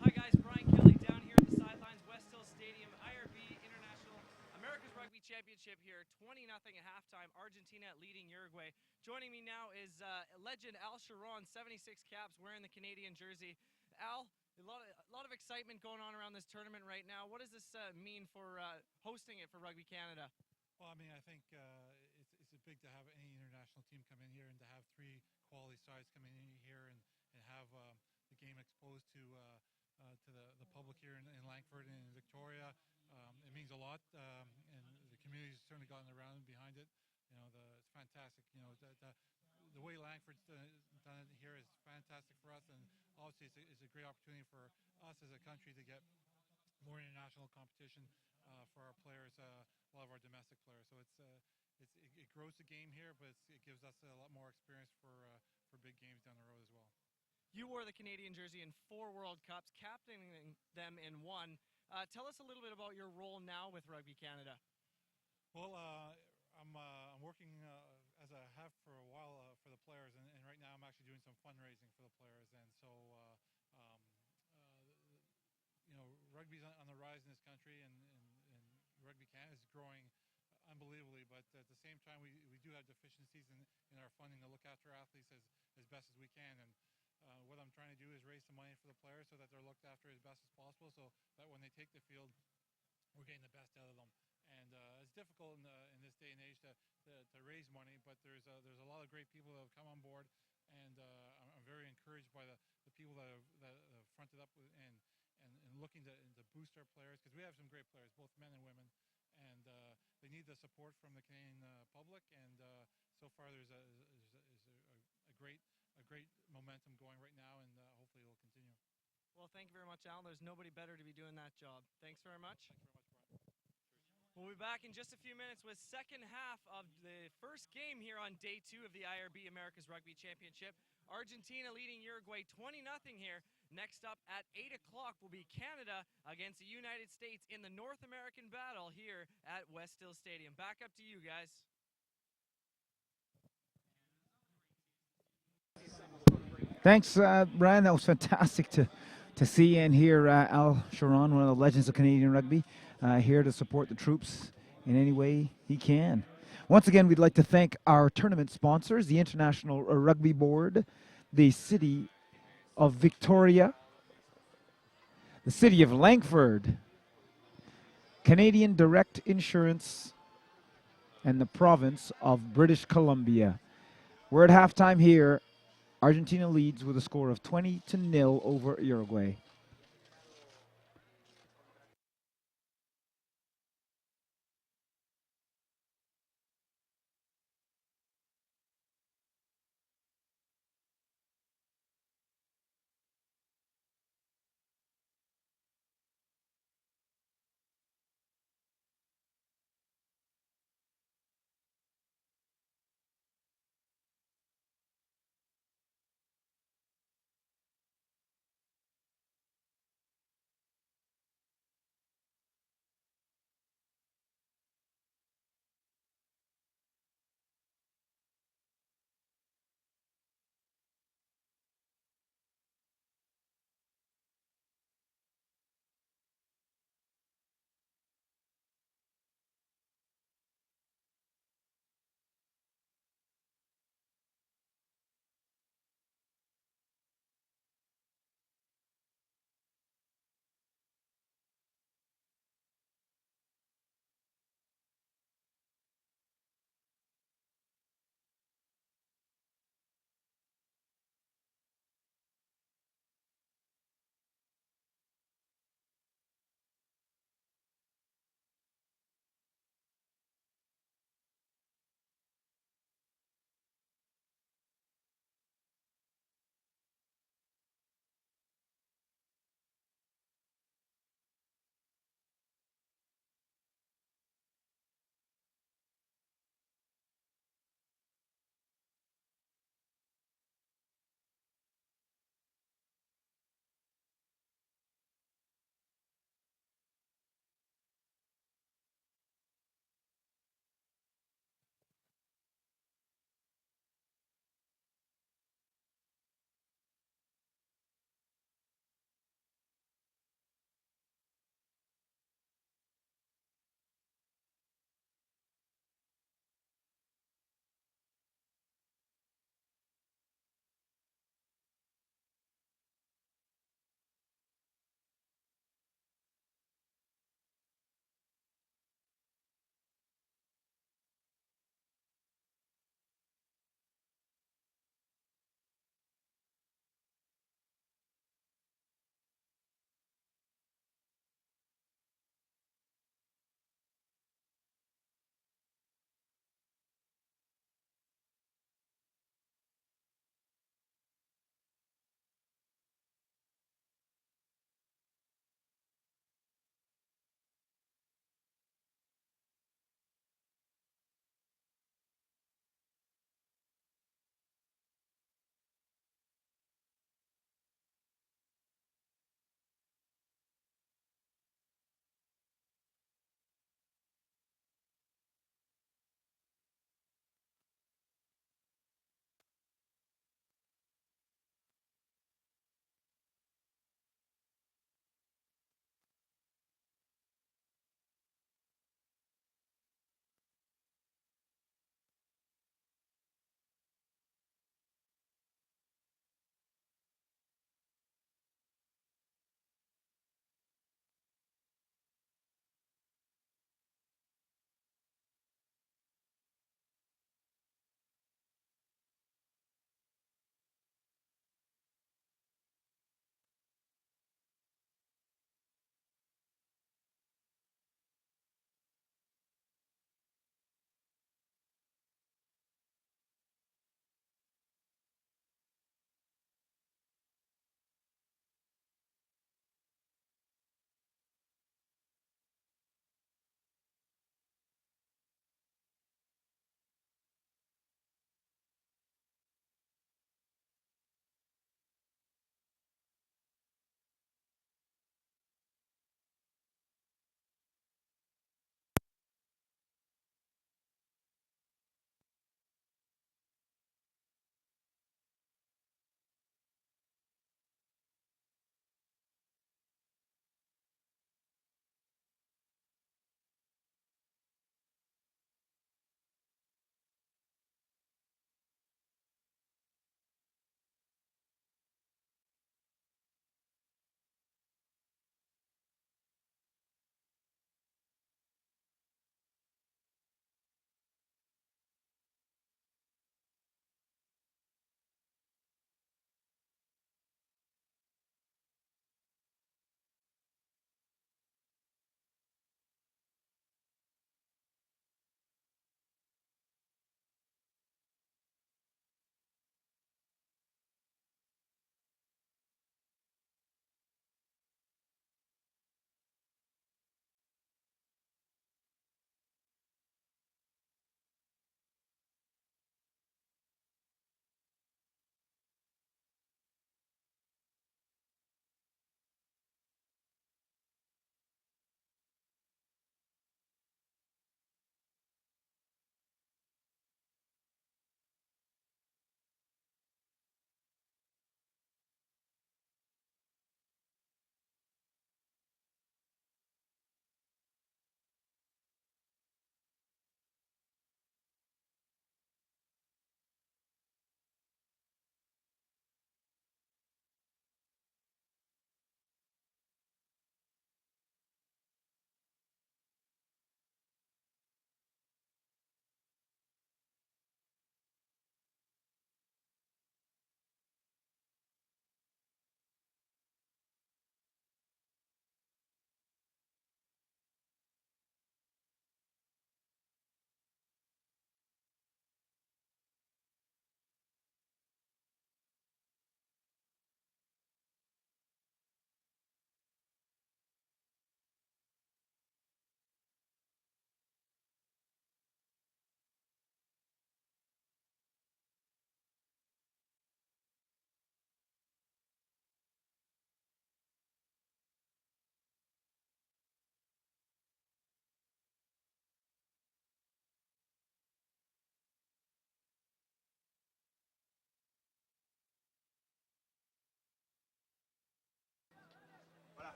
Hi guys, Brian Kelly down here at the sidelines, Westhills Stadium, IRB International Americas Rugby Championship here, 20-0 at halftime, Argentina leading Uruguay. Joining me now is legend Al Sharon, 76 caps, wearing the Canadian jersey. Al, a lot of excitement going on around this tournament right now. What does this mean for hosting it for Rugby Canada? Well, I mean, I think it's big to have any international team come in here and to have 3 quality sides coming in here and have the game exposed to the public here in Langford and in Victoria. It means a lot, and the community's certainly gotten around behind it. It's fantastic. The way Langford's done it here is fantastic for us, and obviously it's a great opportunity for us as a country to get more international competition for our players, a lot of our domestic players. So it grows the game here, but it gives us a lot more experience for big games down the road as well. You wore the Canadian jersey in 4 World Cups, captaining them in 1. Tell us a little bit about your role now with Rugby Canada. Well, I'm working as I have for a while for the players, and right now I'm actually doing some fundraising for the players. And so, rugby's on the rise in this country, and Rugby Canada is growing unbelievably. But at the same time, we do have deficiencies in our funding to look after athletes as best as we can. And what I'm trying to do is raise some money for the players so that they're looked after as best as possible, so that when they take the field, we're getting the best out of them. And it's difficult in this day and age to raise money, but there's a lot of great people that have come on board, and I'm very encouraged by the people that have fronted up and looking to boost our players, because we have some great players, both men and women, and they need the support from the Canadian public. And so far, there's a great momentum going right now, and hopefully it'll continue. Well, thank you very much, Al. There's nobody better to be doing that job. Thanks very much. Thank you very much, Brian. We'll be back in just a few minutes with second half of the first game here on day 2 of the IRB Americas Rugby Championship. Argentina leading Uruguay 20-0 here. Next up at 8 o'clock will be Canada against the United States in the North American battle here at Westhills Stadium. Back up to you guys. Thanks, Brian. That was fantastic to see and hear Al Sharon, one of the legends of Canadian rugby, here to support the troops in any way he can. Once again, we'd like to thank our tournament sponsors, the International Rugby Board, the City of Victoria, the City of Langford, Canadian Direct Insurance and the province of British Columbia. We're at halftime here. Argentina leads with a score of 20-0 over Uruguay.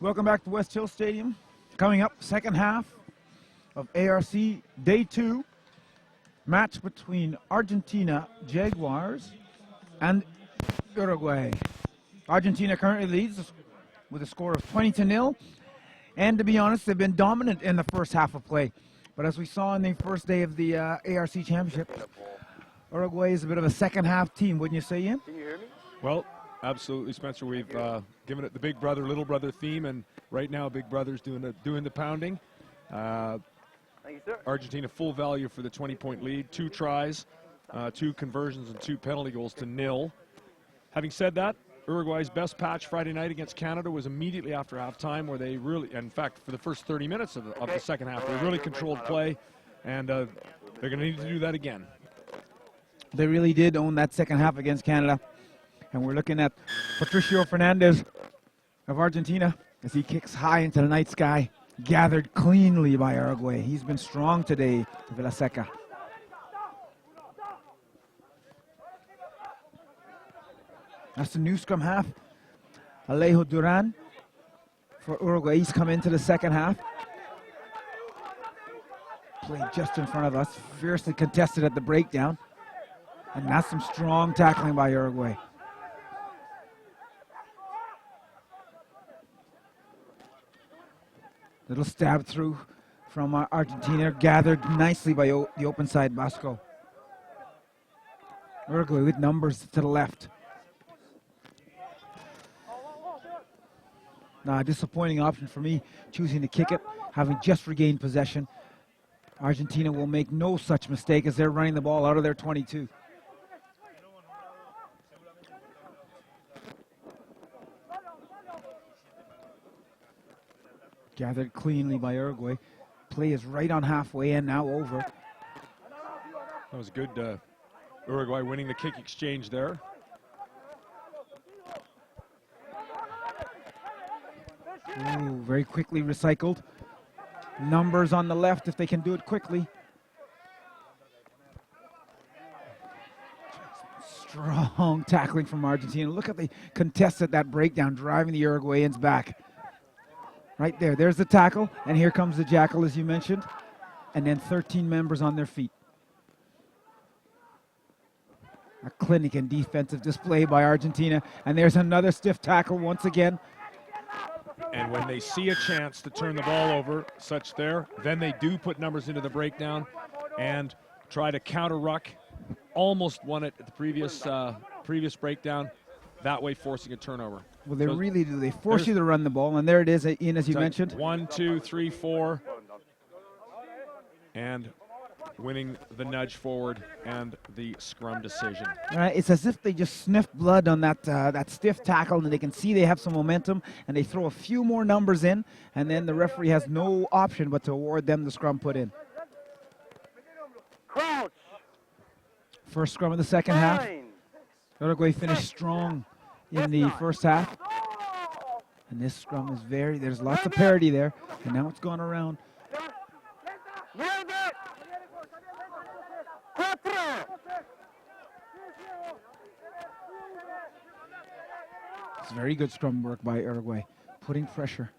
Welcome back to Westhills Stadium. Coming up, second half of ARC Day 2. Match between Argentina Jaguars and Uruguay. Argentina currently leads with a score of 20-0. And to be honest, they've been dominant in the first half of play. But as we saw on the first day of the ARC Championship, Uruguay is a bit of a second half team, wouldn't you say, Ian? Can you hear me? Well, absolutely, Spencer. We've given it the big brother, little brother theme, and right now Big Brother's doing the pounding. Thank you, sir. Argentina full value for the 20-point lead, 2 tries, 2 conversions, and 2 penalty goals to 0. Having said that, Uruguay's best patch Friday night against Canada was immediately after halftime, where they really, in fact, for the first 30 minutes of the second half, they really controlled play, and they're going to need to do that again. They really did own that second half against Canada. And we're looking at Patricio Fernandez of Argentina as he kicks high into the night sky, gathered cleanly by Uruguay. He's been strong today, Villaseca. That's the new scrum half. Alejo Duran for Uruguay. He's come into the second half. Played just in front of us, fiercely contested at the breakdown. And that's some strong tackling by Uruguay. Little stab through from Argentina, gathered nicely by the open side Vasco. Uruguay with numbers to the left. Now, a disappointing option for me, choosing to kick it, having just regained possession. Argentina will make no such mistake as they're running the ball out of their 22. Gathered cleanly by Uruguay. Play is right on halfway and now over. That was good. Uruguay winning the kick exchange there. Ooh, very quickly recycled. Numbers on the left if they can do it quickly. Strong tackling from Argentina. Look at the contest at that breakdown, driving the Uruguayans back. Right there, there's the tackle, and here comes the jackal, as you mentioned, and then 13 members on their feet. A clinic and defensive display by Argentina, and there's another stiff tackle once again. And when they see a chance to turn the ball over, such there, then they do put numbers into the breakdown and try to counter ruck. Almost won it at the previous breakdown, that way forcing a turnover. Well, they really do. They force you to run the ball, and there it is, Ian, as you mentioned. 1, 2, 3, 4. And winning the nudge forward and the scrum decision. All right, it's as if they just sniffed blood on that stiff tackle, and they can see they have some momentum, and they throw a few more numbers in, and then the referee has no option but to award them the scrum put in. Crouch. First scrum of the second half. Uruguay finished strong in the first half. And this scrum is there's lots of parity there, and now it's gone around. It's very good scrum work by Uruguay, putting pressure.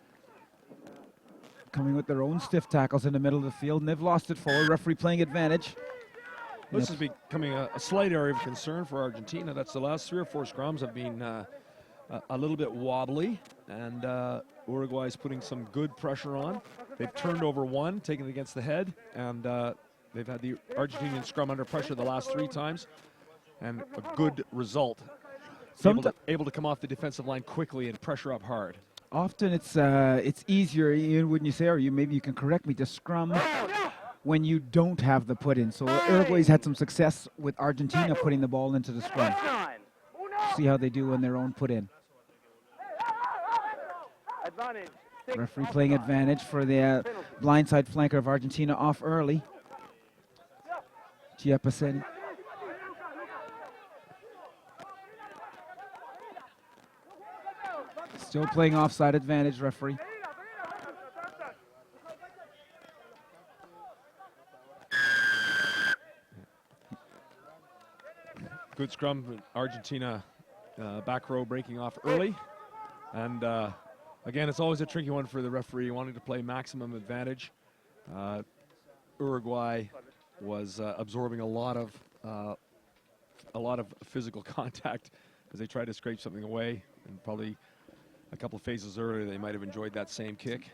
Coming with their own stiff tackles in the middle of the field, and they've lost it forward. Referee playing advantage. This is becoming a slight area of concern for Argentina. That's the last 3 or 4 scrums have been a little bit wobbly, and Uruguay's putting some good pressure on. They've turned over 1, taken it against the head, and they've had the Argentinian scrum under pressure the last 3 times, and a good result. Able to come off the defensive line quickly and pressure up hard. Often it's easier, Ian, wouldn't you say, or maybe you can correct me, to scrum when you don't have the put in. So Uruguay's had some success with Argentina putting the ball into the scrum. See how they do when their own put in. Referee playing advantage for the blindside flanker of Argentina off early. Chiapaseni. Still playing offside advantage, referee. Good scrum, Argentina back row breaking off early. And again, it's always a tricky one for the referee wanting to play maximum advantage. Uruguay was absorbing a lot of physical contact as they tried to scrape something away, and probably a couple of phases earlier they might have enjoyed that same kick.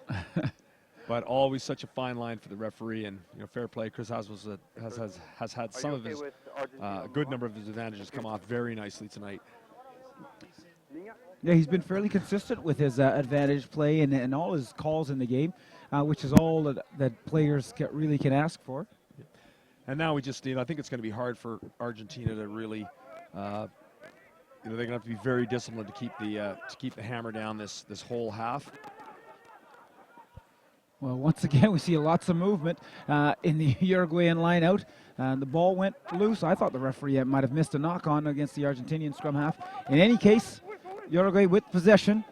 But always such a fine line for the referee, and fair play. Chris has had some of his a good number of his advantages come off very nicely tonight. Yeah, he's been fairly consistent with his advantage play and all his calls in the game, which is all that players really can ask for. And now we just, I think it's going to be hard for Argentina to really, they're going to have to be very disciplined to keep the hammer down this whole half. Well, once again, we see lots of movement in the Uruguayan line out. The ball went loose. I thought the referee might have missed a knock-on against the Argentinian scrum half. In any case, Uruguay with possession.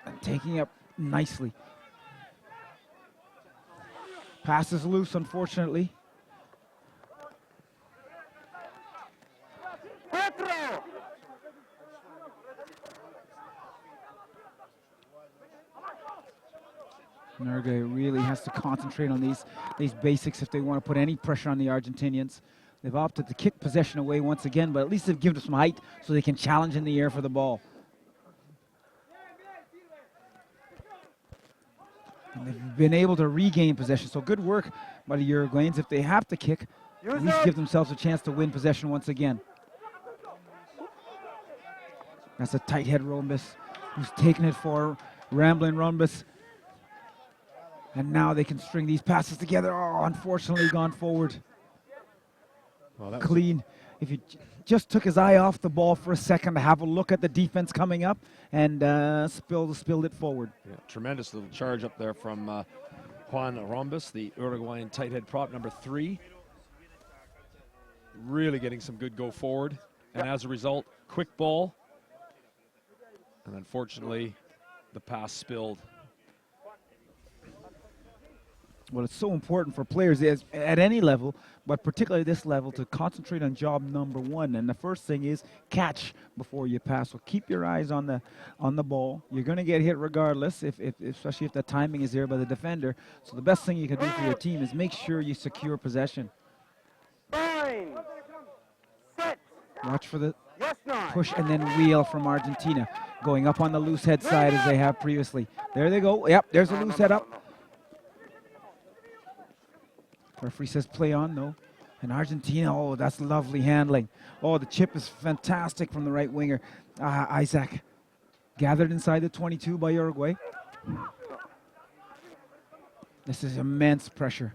And taking up nicely. Pass is loose, unfortunately. Uruguay really has to concentrate on these basics if they want to put any pressure on the Argentinians. They've opted to kick possession away once again, but at least they've given them some height so they can challenge in the air for the ball. And they've been able to regain possession, so good work by the Uruguayans. If they have to kick, at least give themselves a chance to win possession once again. That's a tight head Rhombus, who's taking it for Rambling Rhombus. And now they can string these passes together. Oh, unfortunately gone forward. Well, clean. If he just took his eye off the ball for a second to have a look at the defense coming up and spilled it forward. Yeah, tremendous little charge up there from Juan Rhombus, the Uruguayan tight head prop number 3. Really getting some good go forward. And as a result, quick ball. And unfortunately, the pass spilled. Well, it's so important for players at any level, but particularly this level, to concentrate on job number 1. And the first thing is catch before you pass. So keep your eyes on the ball. You're going to get hit regardless, especially if the timing is there by the defender. So the best thing you can do for your team is make sure you secure possession. Watch for the push and then wheel from Argentina, going up on the loose head side as they have previously. There they go. Yep, there's a loose head up. Referee says play on, no. And Argentina, oh, that's lovely handling. Oh, the chip is fantastic from the right winger. Isaac, gathered inside the 22 by Uruguay. This is immense pressure.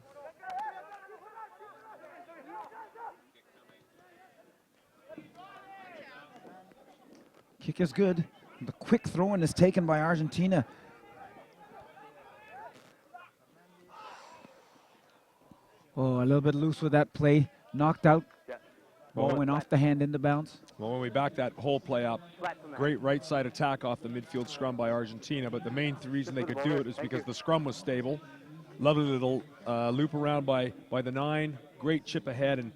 Kick is good. The quick throw-in is taken by Argentina. Oh, a little bit loose with that play. Knocked out. Ball went off the hand into bounds. Well, when we back that whole play up, great right side attack off the midfield scrum by Argentina, but the main reason they could do it is because the scrum was stable. Lovely little loop around by the 9. Great chip ahead, and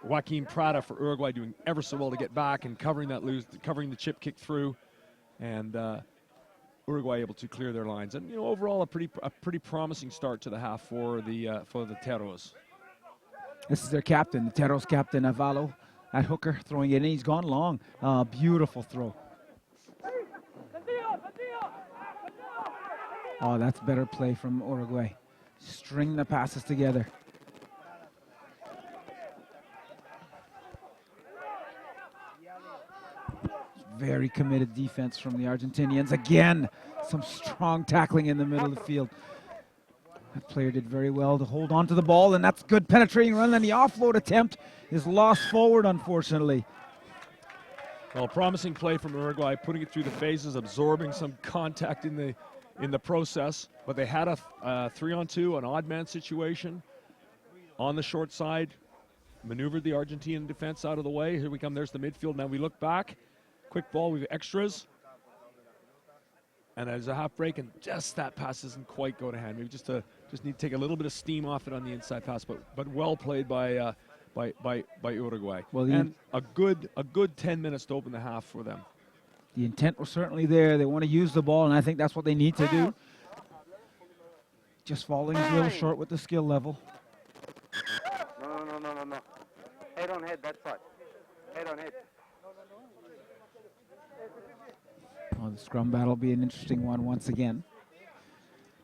Joaquin Prada for Uruguay doing ever so well to get back and covering the chip kick through, and Uruguay able to clear their lines. And overall a pretty promising start to the half for the Terros. This is their captain, the Terros captain Avalo at hooker, throwing it in. He's gone long. Beautiful throw. Oh, that's better play from Uruguay. String the passes together. Very committed defense from the Argentinians. Again, some strong tackling in the middle of the field. That player did very well to hold on to the ball, and that's good penetrating run. And the offload attempt is lost forward, unfortunately. Well, promising play from Uruguay, putting it through the phases, absorbing some contact in the process. But they had a 3-on-2, an odd man situation on the short side. Maneuvered the Argentinian defense out of the way. Here we come. There's the midfield. Now we look back. Quick ball, we've extras. And there's a half break, and just that pass doesn't quite go to hand. We just need to take a little bit of steam off it on the inside pass, but well played by by Uruguay. Well, And a good 10 minutes to open the half for them. The intent was certainly there. They want to use the ball, and I think that's what they need to do. Just falling a little short with the skill level. No. Head on head, that side. Head on head. Oh, the scrum battle will be an interesting one once again.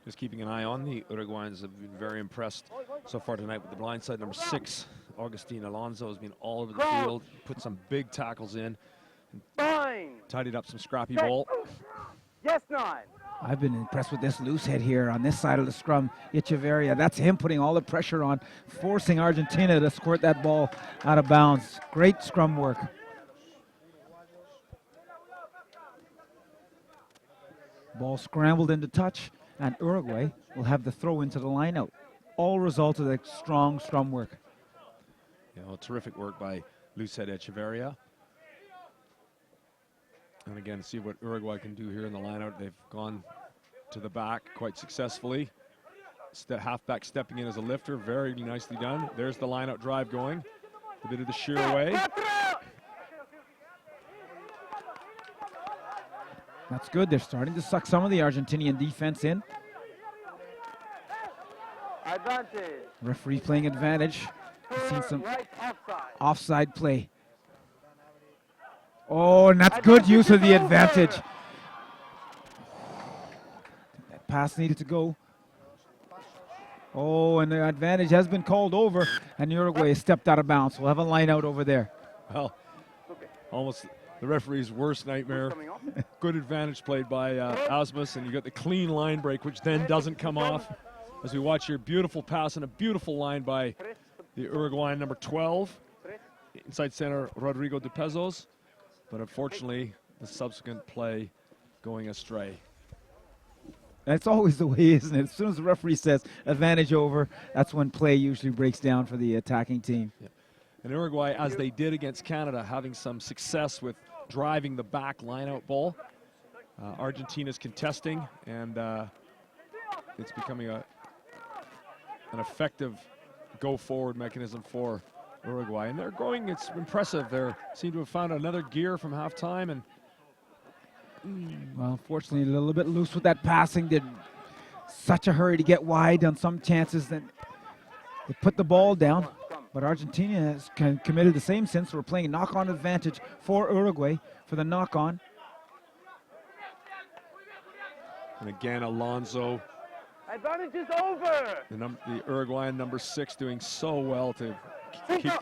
Just keeping an eye on the Uruguayans have been very impressed so far tonight with the blind side. Number 6, Augustine Alonso, has been all over the field, put some big tackles in, tidied up some scrappy ball. Yes, 9. I've been impressed with this loose head here on this side of the scrum. Echeverria, that's him putting all the pressure on, forcing Argentina to squirt that ball out of bounds. Great scrum work. Ball scrambled into touch, and Uruguay will have the throw into the line out. All result of the strong scrum work. Yeah, well, terrific work by Loosehead Echeverria. And again, see what Uruguay can do here in the lineout. They've gone to the back quite successfully. Halfback stepping in as a lifter, very nicely done. There's the lineout drive going. A bit of the sheer away. That's good. They're starting to suck some of the Argentinian defense in. Advantage. Referee playing advantage. Seen some offside play. Oh, and that's good use of the advantage. That pass needed to go. Oh, and the advantage has been called over, and Uruguay has stepped out of bounds. We'll have a line out over there. Well, almost the referee's worst nightmare. Good advantage played by Asmus, and you got the clean line break, which then doesn't come off. As we watch here, beautiful pass and a beautiful line by the Uruguayan number 12. Inside center, Rodrigo de Pezos. But unfortunately, the subsequent play going astray. That's always the way, isn't it? As soon as the referee says advantage over, that's when play usually breaks down for the attacking team. Yeah. And Uruguay, as they did against Canada, having some success with driving the back line-out ball. Argentina's contesting, and it's becoming an effective go-forward mechanism for Uruguay. And they're going, it's impressive. They seem to have found another gear from halftime, and well, unfortunately, a little bit loose with that passing. Did such a hurry to get wide on some chances that they put the ball down. But Argentina has committed the same sin, so we're playing knock-on advantage for Uruguay for the knock-on. And again, Alonso. Advantage is over. The Uruguayan number 6 doing so well to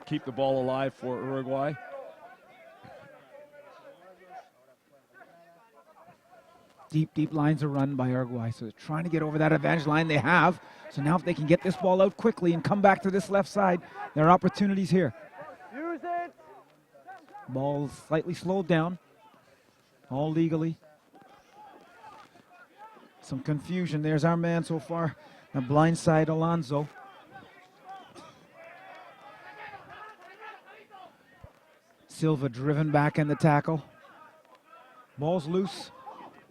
keep the ball alive for Uruguay. Deep lines are run by Uruguay, so they're trying to get over that advantage line they have. So now if they can get this ball out quickly and come back to this left side, there are opportunities here. Use it. Ball slightly slowed down, all legally. Some confusion. There's our man so far, the blind side Alonso. Silva driven back in the tackle. Ball's loose.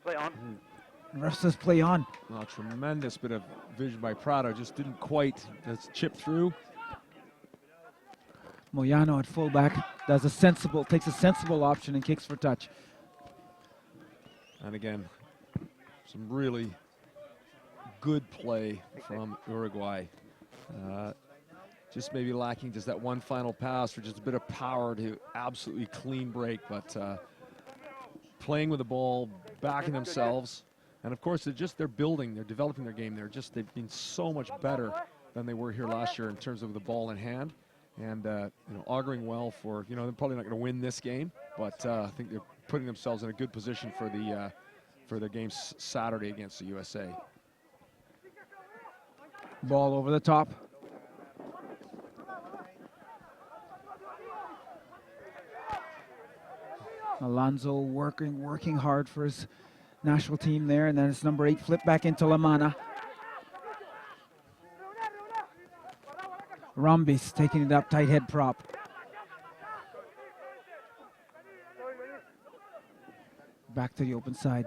Play on. Ref says play on. Well, tremendous bit of vision by Prado, just didn't quite chip through. Moyano at fullback takes a sensible option and kicks for touch. And again, some really good play from Uruguay. Just maybe lacking just that one final pass or just a bit of power to absolutely clean break, but playing with the ball, backing themselves. And of course, they're building, they're developing their game. They've been so much better than they were here last year in terms of the ball in hand. And auguring well for, they're probably not going to win this game, but I think they're putting themselves in a good position for their game Saturday against the USA. Ball over the top. Alonso working hard for his national team there, and then it's number 8 flip back into Lamana. Rambis taking it up, tight head prop. Back to the open side.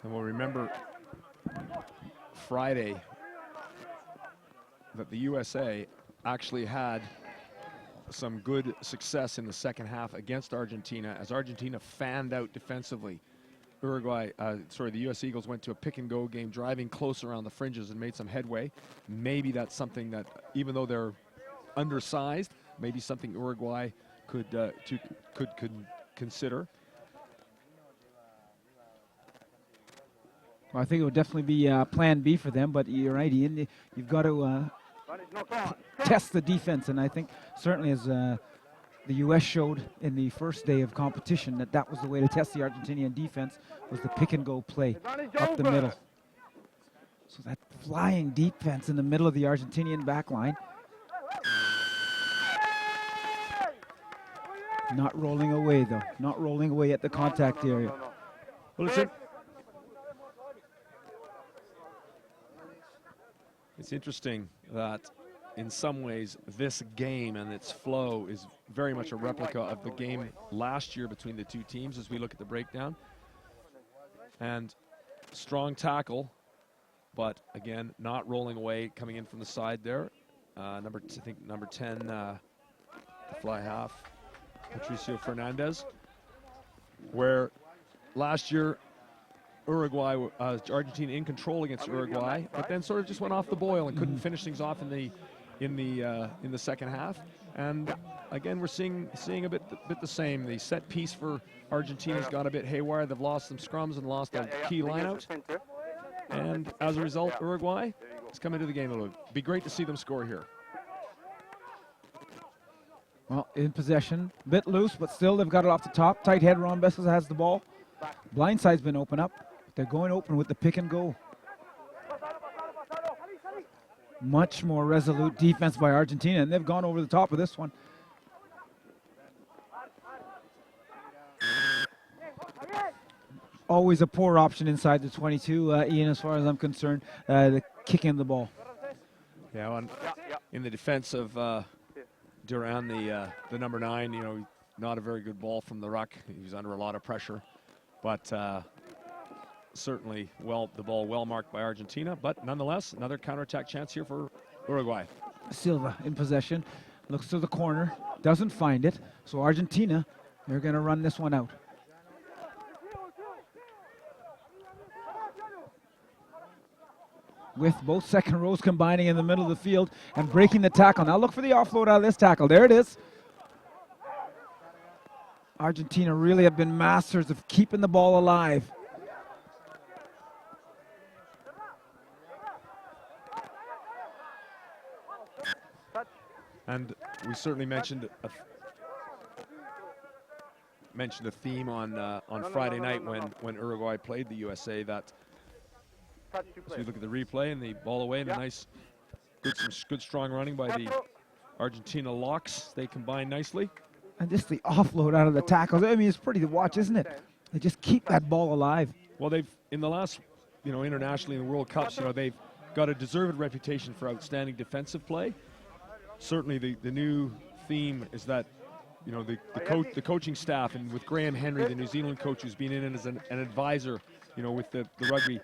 And we'll remember Friday that the USA actually had some good success in the second half against Argentina as Argentina fanned out defensively. The U.S. Eagles went to a pick-and-go game, driving close around the fringes and made some headway. Maybe that's something that, even though they're undersized, maybe something Uruguay could consider. Well, I think it would definitely be Plan B for them, but you're right, Ian. You've got to test the defense, and I think certainly as the U.S. showed in the first day of competition that was the way to test the Argentinian defense, was the pick-and-go play up the middle. So that flying defense in the middle of the Argentinian back line. Not rolling away, though. Not rolling away at the contact area. Well, it's interesting that in some ways this game and its flow is very much a replica of the game last year between the two teams as we look at the breakdown. And strong tackle, but again, not rolling away, coming in from the side there. Number 10, fly half, Patricio Fernandez, where last year Argentina in control against Uruguay, but then sort of just went off the boil and couldn't finish things off in the second half. And again, we're seeing a bit the same. The set piece for Argentina's got a bit haywire. They've lost some scrums and lost a key lineout. And as a result, Uruguay has come into the game a little. Be great to see them score here. Well, in possession, a bit loose, but still they've got it off the top. Tight head, Ron Bessels has the ball. Blind side's been open up. They're going open with the pick and go. Much more resolute defense by Argentina, and they've gone over the top of this one. Always a poor option inside the 22, Ian, as far as I'm concerned, the kicking the ball. Yeah, in the defense of Duran, the number 9, not a very good ball from the ruck. He was under a lot of pressure, but certainly the ball well marked by Argentina, but nonetheless, another counterattack chance here for Uruguay. Silva in possession, looks to the corner, doesn't find it, so Argentina, they're going to run this one out. With both second rows combining in the middle of the field and breaking the tackle. Now look for the offload out of this tackle. There it is. Argentina really have been masters of keeping the ball alive. And we certainly mentioned a theme on Friday night when Uruguay played the USA, that as we look at the replay and the ball away and a nice, good strong running by the Argentina locks. They combine nicely. And just the offload out of the tackles. I mean, it's pretty to watch, isn't it? They just keep that ball alive. Well, they've, in the last, internationally in the World Cups, they've got a deserved reputation for outstanding defensive play. Certainly the new theme is that, the coaching staff, and with Graham Henry, the New Zealand coach who's been in as an advisor, with the rugby,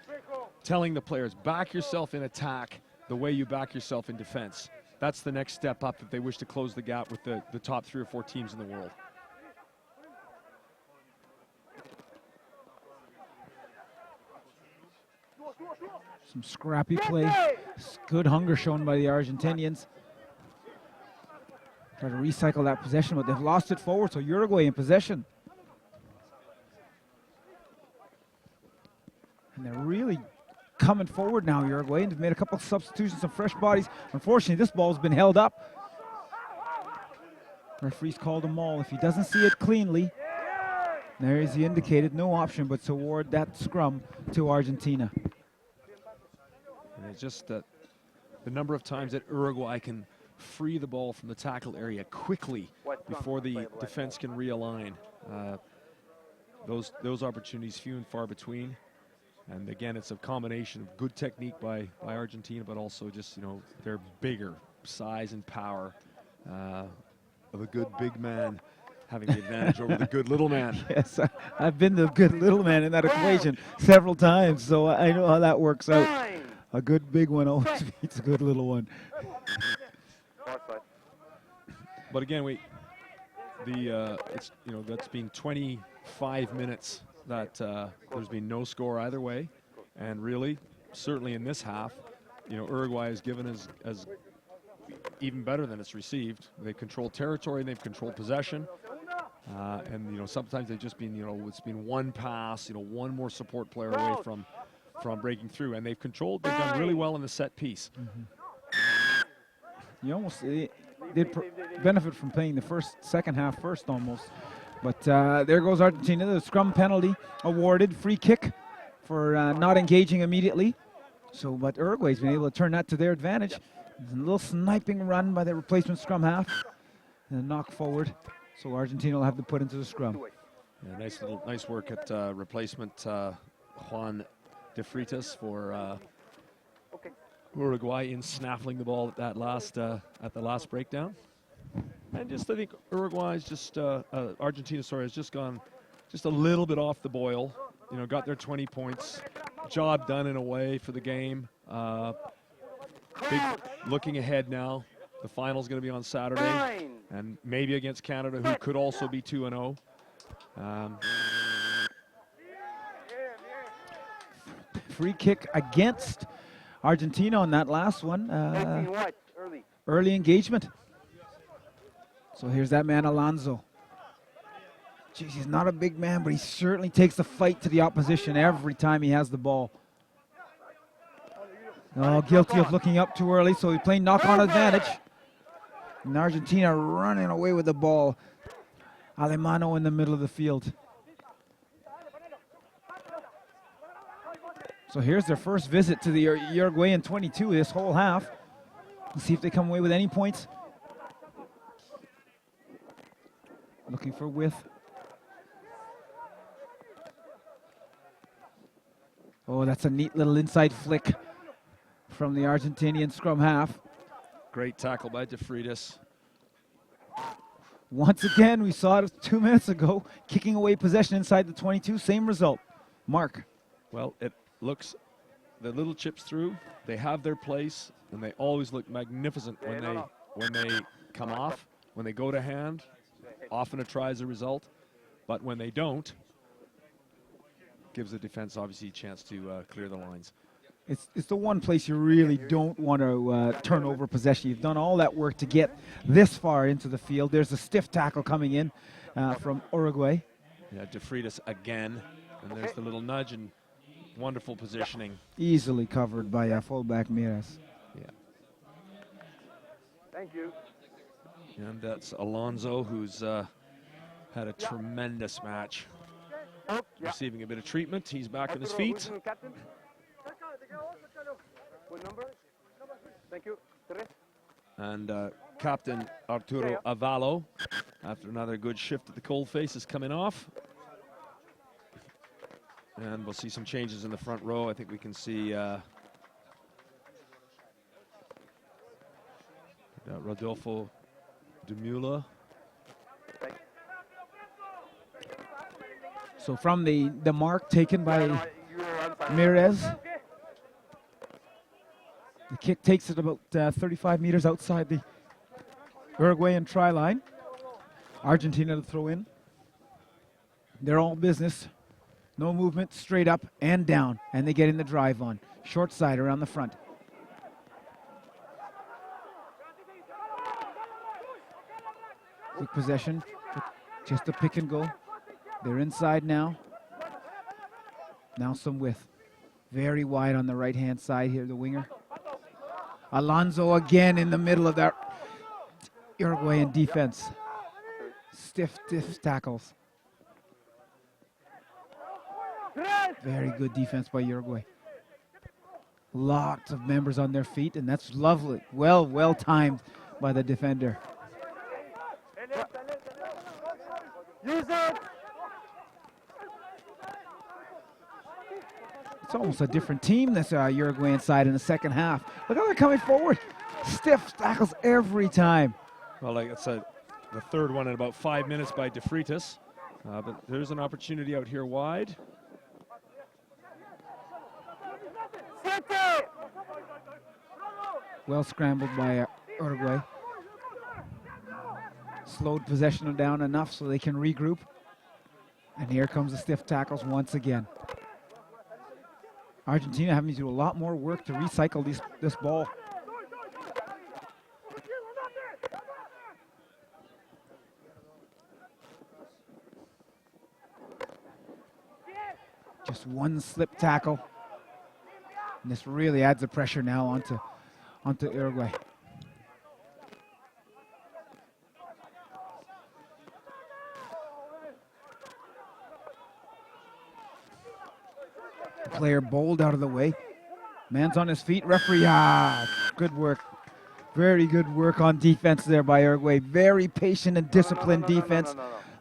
telling the players, back yourself in attack the way you back yourself in defense. That's the next step up if they wish to close the gap with the top 3 or 4 teams in the world. Some scrappy play. Good hunger shown by the Argentinians. Try to recycle that possession, but they've lost it forward, so Uruguay in possession. And they're really coming forward now, Uruguay, and they've made a couple of substitutions, some fresh bodies. Unfortunately, this ball's been held up. Referee's called a maul. If he doesn't see it cleanly, there is the indicated no option but to award that scrum to Argentina. And it's just that the number of times that Uruguay can free the ball from the tackle area quickly before the defense can realign. Those opportunities few and far between. And again, it's a combination of good technique by Argentina, but also just, their bigger size and power of a good big man having the advantage over the good little man. Yes, I've been the good little man in that equation several times, so I know how that works out. A good big one always beats a good little one. But again, it's, you know, that's been 25 minutes that there's been no score either way, and really, certainly in this half, you know, Uruguay has given as even better than it's received. They've controlled territory, they've controlled possession, and you know, sometimes they've just been, you know, it's been one pass, you know, one more support player away from breaking through, and they've done really well in the set piece. You almost did benefit from playing the second half first almost. But there goes Argentina. The scrum penalty awarded. Free kick for not engaging immediately. So, but Uruguay's been able to turn that to their advantage. A little sniping run by the replacement scrum half. And a knock forward. So Argentina will have to put into the scrum. Yeah, nice work at replacement Juan de Freitas for Uruguay in snaffling the ball at the last breakdown. And just, I think Uruguay's just Argentina, has just gone just a little bit off the boil. You know, got their 20 points, job done in a way for the game. Looking ahead now, the final's going to be on Saturday, and maybe against Canada, who could also be 2-0. Free kick against Argentina on that last one. Early engagement. So here's that man, Alonso. Jeez, he's not a big man, but he certainly takes the fight to the opposition every time he has the ball. Oh, guilty of looking up too early, so he's playing knock-on advantage. And Argentina running away with the ball. Alemano in the middle of the field. So here's their first visit to the Uruguayan 22 this whole half. Let's see if they come away with any points. Looking for width. Oh, that's a neat little inside flick from the Argentinian scrum half. Great tackle by de Freitas. Once again, we saw it 2 minutes ago, kicking away possession inside the 22. Same result. Mark. Well, it looks, the little chips through, they have their place, and they always look magnificent when they come off. When they go to hand, often it tries a result, but when they don't, gives the defense obviously a chance to clear the lines. It's the one place you really don't want to turn over possession. You've done all that work to get this far into the field. There's a stiff tackle coming in from Uruguay. Yeah, de Freitas again, and there's the little nudge and wonderful positioning. Easily covered by fullback Mires. Yeah. Thank you. And that's Alonso, who's had a tremendous match. Receiving a bit of treatment. He's back on his feet. What number? Thank you. And Captain Arturo Avallo, after another good shift at the coalface, is coming off. And we'll see some changes in the front row. I think we can see Rodolfo de Mula. So from the mark taken by Mires, the kick takes it about 35 meters outside the Uruguayan try line. Argentina to throw in. They're all business. No movement, straight up and down. And they get in the drive on. Short side around the front. Quick possession. Just a pick and go. They're inside now. Now some width. Very wide on the right-hand side here, the winger. Alonso again in the middle of that Uruguayan defense. Stiff tackles. Very good defense by Uruguay. Lots of members on their feet, and that's lovely. Well timed by the defender. Use it. It's almost a different team, this Uruguayan side in the second half. Look how they're coming forward. Stiff tackles every time. Well, like I said, the third one in about 5 minutes by de Freitas. But there's an opportunity out here wide. Well scrambled by Uruguay. slowed possession down enough so they can regroup. And here comes the stiff tackles once again. Argentina having to do a lot more work to recycle this ball. Just one slip tackle. And this really adds the pressure now onto Uruguay. Player bowled out of the way. Man's on his feet. Referee, good work. Very good work on defense there by Uruguay. Very patient and disciplined defense.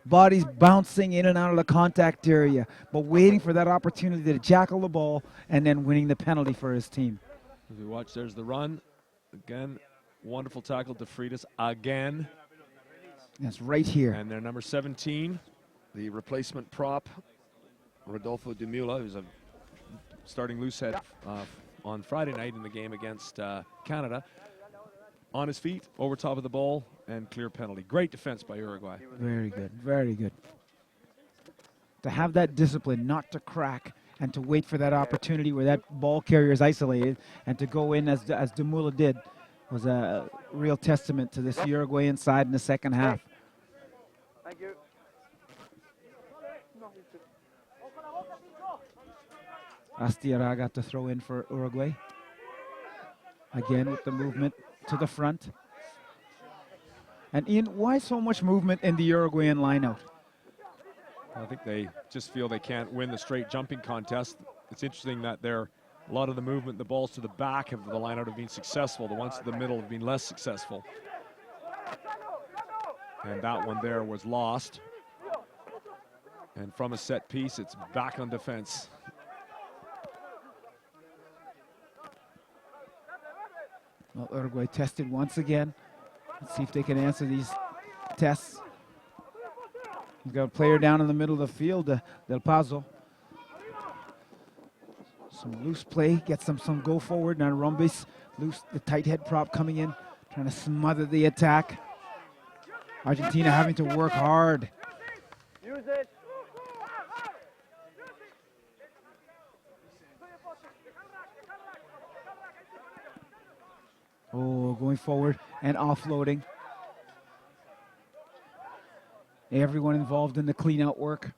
Bodies bouncing in and out of the contact area, but waiting for that opportunity to jackal the ball and then winning the penalty for his team. As we watch, there's the run. Again, wonderful tackle to Freitas again. That's right here. And their number 17, the replacement prop, Rodolfo de Mula, who's a starting loosehead on Friday night in the game against Canada. On his feet, over top of the ball, and clear penalty. Great defense by Uruguay. Very good, very good. To have that discipline, not to crack, and to wait for that opportunity where that ball carrier is isolated, and to go in as Demula did, was a real testament to this Uruguayan side in the second half. Thank you. Astiara got to throw in for Uruguay. Again with the movement to the front. And Ian, why so much movement in the Uruguayan lineout? I think they just feel they can't win the straight jumping contest. It's interesting that a lot of the movement, the balls to the back of the lineout have been successful. The ones to the middle have been less successful. And that one there was lost. And from a set piece, it's back on defense. Well, Uruguay tested once again. Let's see if they can answer these tests. He's got a player down in the middle of the field, Del Pazo. Some loose play, gets them some go forward. Now Rumbis, loose, the tight head prop coming in, trying to smother the attack. Argentina having to work hard. Use it. Oh, going forward and offloading. Everyone involved in the clean out work.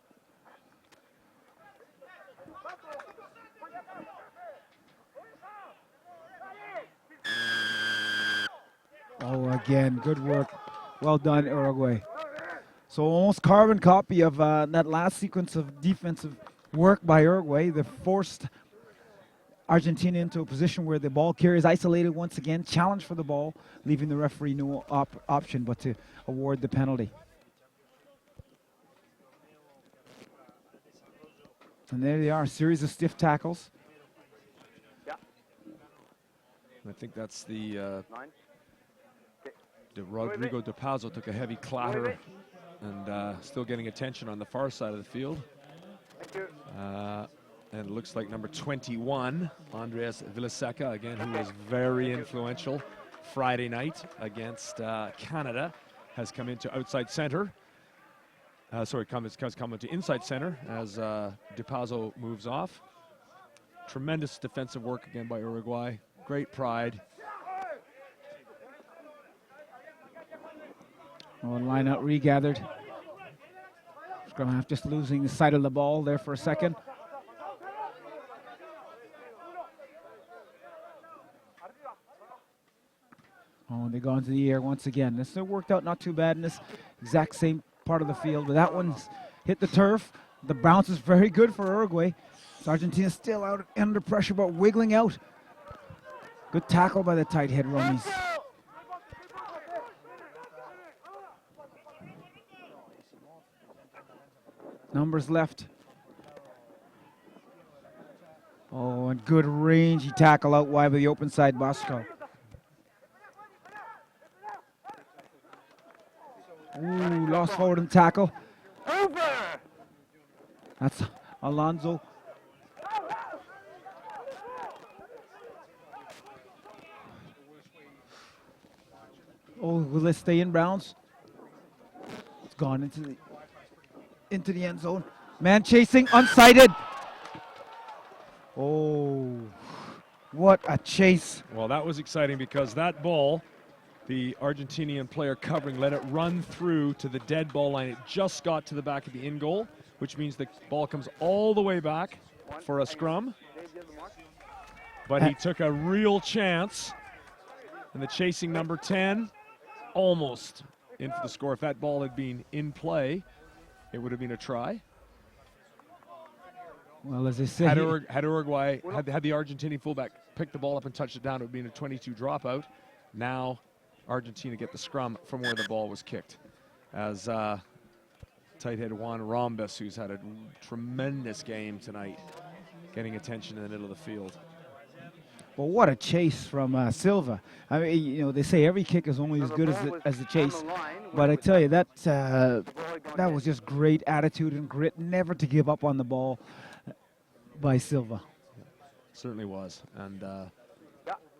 Oh, again, good work. Well done, Uruguay. So almost carbon copy of that last sequence of defensive work by Uruguay. They forced Argentina into a position where the ball carrier is isolated once again, challenge for the ball, leaving the referee no option but to award the penalty. And there they are, a series of stiff tackles. I think that's the Rodrigo de Pazo took a heavy clatter and still getting attention on the far side of the field. And it looks like number 21, Andres Villaseca, again, who was very influential Friday night against Canada, has come into outside center. Has come into inside center as De Pazo moves off. Tremendous defensive work again by Uruguay. Great pride. Oh, line out regathered. Scrum half just losing the sight of the ball there for a second. Oh, and they go into the air once again. This worked out not too bad in this exact same part of the field, but that one's hit the turf. The bounce is very good for Uruguay. So Argentina still out under pressure, but wiggling out. Good tackle by the tight head Romies. Numbers left. Oh, and good rangy tackle out wide by the open side Bosco. Ooh, lost forward and tackle. Over. That's Alonso. Oh, will they stay in bounds? gone into the end zone. Man chasing, unsighted. Oh, what a chase. Well, that was exciting because that ball, the Argentinian player covering, let it run through to the dead ball line. It just got to the back of the in goal, which means the ball comes all the way back for a scrum. But he took a real chance, and the chasing number 10 almost in for the score. If that ball had been in play, it would have been a try. Well, as I say, Had Uruguay, had the Argentinian fullback picked the ball up and touched it down, it would have been a 22 dropout. Now Argentina get the scrum from where the ball was kicked. As tight head Juan Rambis, who's had a tremendous game tonight, getting attention in the middle of the field. well, what a chase from Silva. I mean, you know, they say every kick is only as good as the chase. But I tell you, that was just great attitude and grit, never to give up on the ball by Silva. Certainly was. And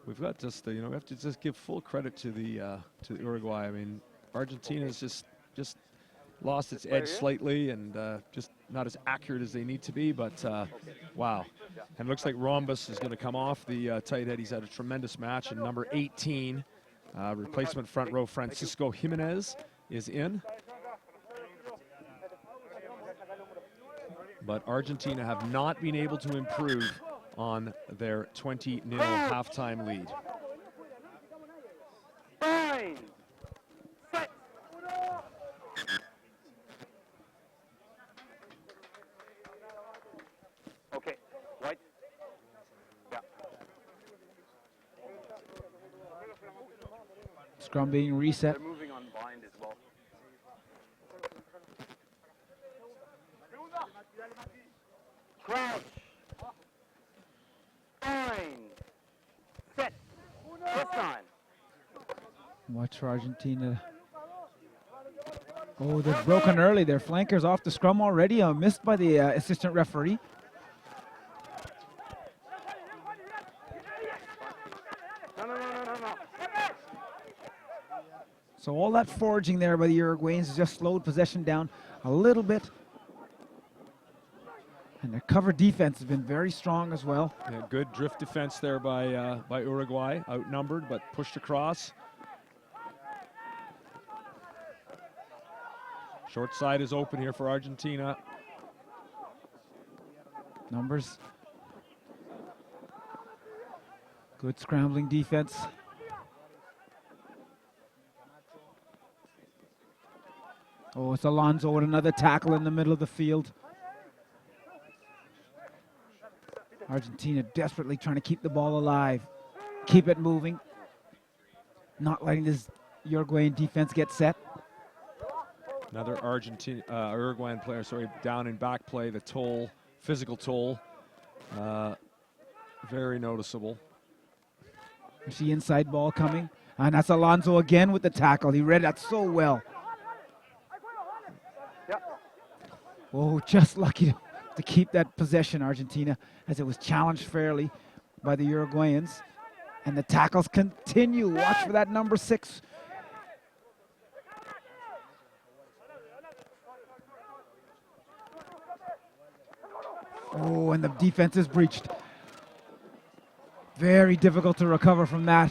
we've got just, we have to just give full credit to the Uruguay. I mean, Argentina's just lost its edge slightly and just not as accurate as they need to be, but wow. And it looks like Rambis is going to come off the tight head. He's had a tremendous match, and number 18, replacement front row Francisco Jimenez is in. But Argentina have not been able to improve on their 20-0 halftime lead. Okay, right? Yeah. Scrum being reset. They're moving on blind as well. Crouch. Fine. Set. This time. Watch for Argentina. Oh, they're broken early. Their flankers off the scrum already. Missed by the assistant referee. No. So all that foraging there by the Uruguayans has just slowed possession down a little bit. And their cover defense has been very strong as well. Yeah, good drift defense there by Uruguay, outnumbered but pushed across. Short side is open here for Argentina. Numbers. Good scrambling defense. Oh, it's Alonso with another tackle in the middle of the field. Argentina desperately trying to keep the ball alive, keep it moving, not letting this Uruguayan defense get set. Another Uruguayan player, down in back play, the toll, physical toll, very noticeable. There's the inside ball coming, and that's Alonso again with the tackle. He read that so well. Oh, just lucky to keep that possession, Argentina, as it was challenged fairly by the Uruguayans. And the tackles continue. Watch for that number 6. Oh, and the defense is breached. Very difficult to recover from that.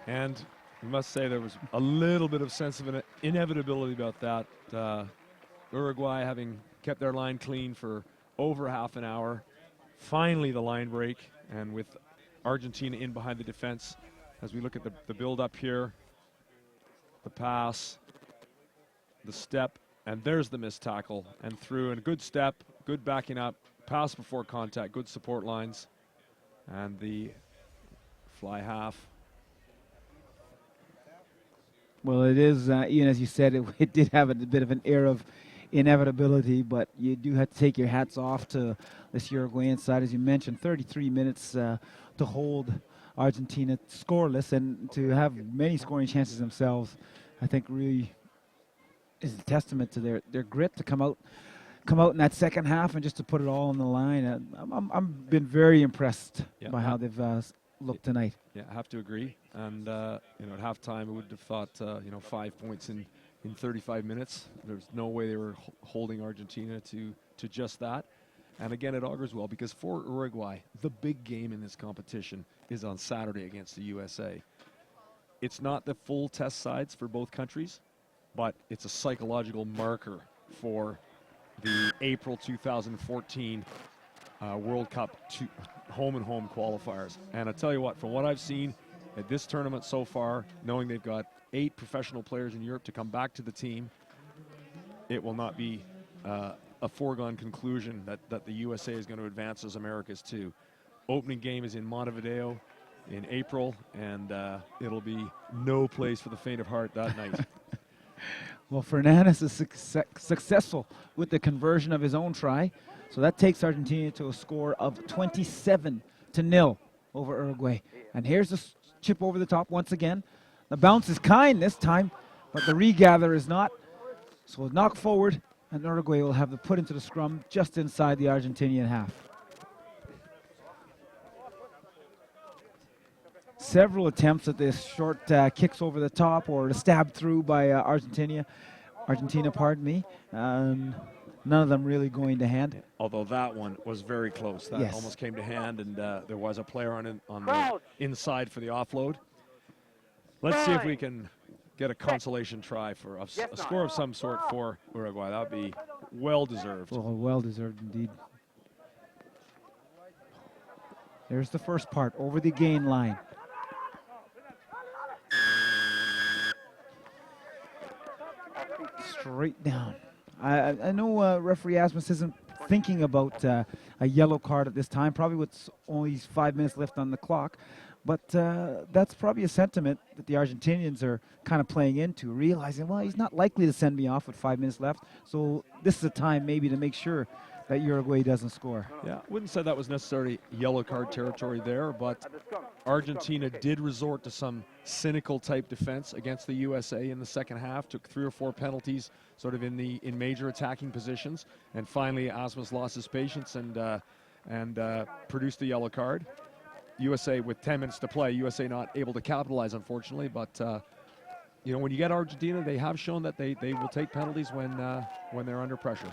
And I must say there was a little bit of sense of inevitability about that. Uruguay having kept their line clean for over half an hour. Finally the line break, and with Argentina in behind the defense. As we look at the build up here, the pass, the step, and there's the missed tackle, and through, and a good step, good backing up, pass before contact, good support lines, and the fly half. Well, it is, Ian, as you said, it did have a bit of an air of inevitability, but you do have to take your hats off to this Uruguayan side. As you mentioned, 33 minutes to hold Argentina scoreless and to have many scoring chances themselves, I think really is a testament to their grit to come out in that second half and just to put it all on the line. I'm been very impressed by how they've look tonight. Yeah, I have to agree. And you know, at halftime, I would have thought you know, 5 points in 35 minutes. There's no way they were holding Argentina to just that. And again, it augurs well because for Uruguay, the big game in this competition is on Saturday against the USA. It's not the full test sides for both countries, but it's a psychological marker for the April 2014 World Cup home-and-home qualifiers. And I tell you what, from what I've seen at this tournament so far, knowing they've got 8 professional players in Europe to come back to the team, it will not be a foregone conclusion that the USA is going to advance as Americas too. Opening game is in Montevideo in April, and it'll be no place for the faint of heart that night. Well, Fernandez is successful with the conversion of his own try. So that takes Argentina to a score of 27-0 over Uruguay. And here's the chip over the top once again. The bounce is kind this time, but the regather is not. So a knock forward, and Uruguay will have the put into the scrum just inside the Argentinian half. Several attempts at this short kicks over the top or the stab through by Argentina, pardon me. None of them really going to hand. Although that one was very close. That almost came to hand, and there was a player on the inside for the offload. Let's see if we can get a consolation try for a score of some sort for Uruguay. That would be well-deserved. Oh, well-deserved indeed. There's the first part, over the gain line. Straight down. I know referee Asmus isn't thinking about a yellow card at this time, probably with only 5 minutes left on the clock. But that's probably a sentiment that the Argentinians are kind of playing into, realizing, well, he's not likely to send me off with 5 minutes left. So this is a time maybe to make sure that Uruguay doesn't score. Yeah, I wouldn't say that was necessarily yellow card territory there, but Argentina did resort to some cynical type defense against the USA in the second half, took 3 or 4 penalties sort of in major attacking positions, and finally Asmus lost his patience and produced the yellow card. USA with 10 minutes to play, USA not able to capitalize, unfortunately, but you know, when you get Argentina, they have shown that they will take penalties when they're under pressure.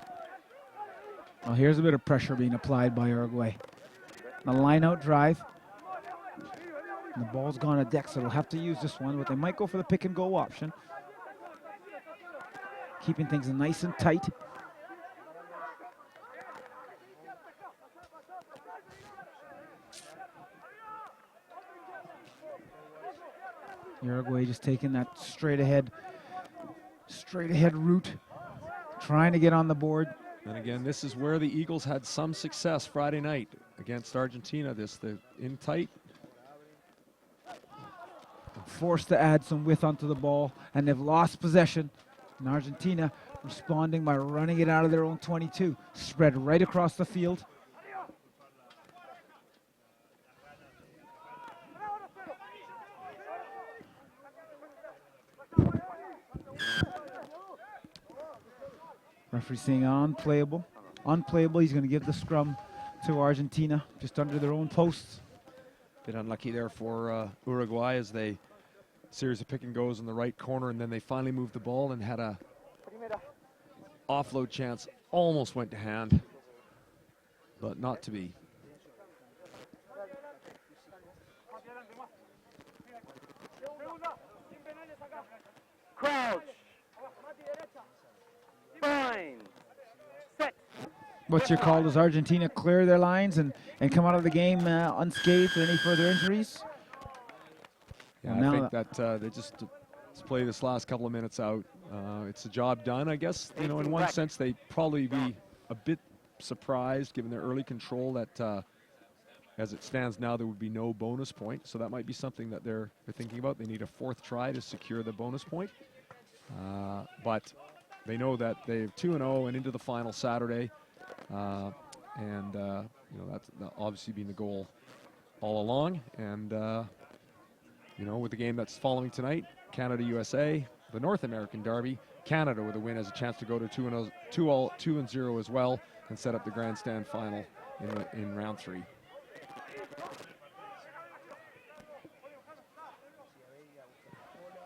Well, here's a bit of pressure being applied by Uruguay. The line-out drive. And the ball's gone to deck, so they'll have to use this one, but they might go for the pick-and-go option. Keeping things nice and tight. Uruguay just taking that straight ahead route, trying to get on the board. And again, this is where the Eagles had some success Friday night against Argentina. In tight. Forced to add some width onto the ball, and they've lost possession. And Argentina responding by running it out of their own 22. Spread right across the field. Referee saying unplayable. Unplayable. He's going to give the scrum to Argentina just under their own posts. Bit unlucky there for Uruguay as they series of pick and goes in the right corner, and then they finally moved the ball and had a offload chance. Almost went to hand, but not to be. Crouch. Fine. Set. What's your call? Does Argentina clear their lines and come out of the game unscathed with any further injuries? Yeah, I think that they just play this last couple of minutes out. It's a job done, I guess. You know, in one sense, they'd probably be a bit surprised given their early control that as it stands now, there would be no bonus point. So that might be something that they're thinking about. They need a 4th try to secure the bonus point. But they know that they're 2-0 and into the final Saturday. You know, that's obviously been the goal all along. And, you know, with the game that's following tonight, Canada-USA, the North American Derby, Canada with a win has a chance to go to 2-0 as well and set up the grandstand final in round 3.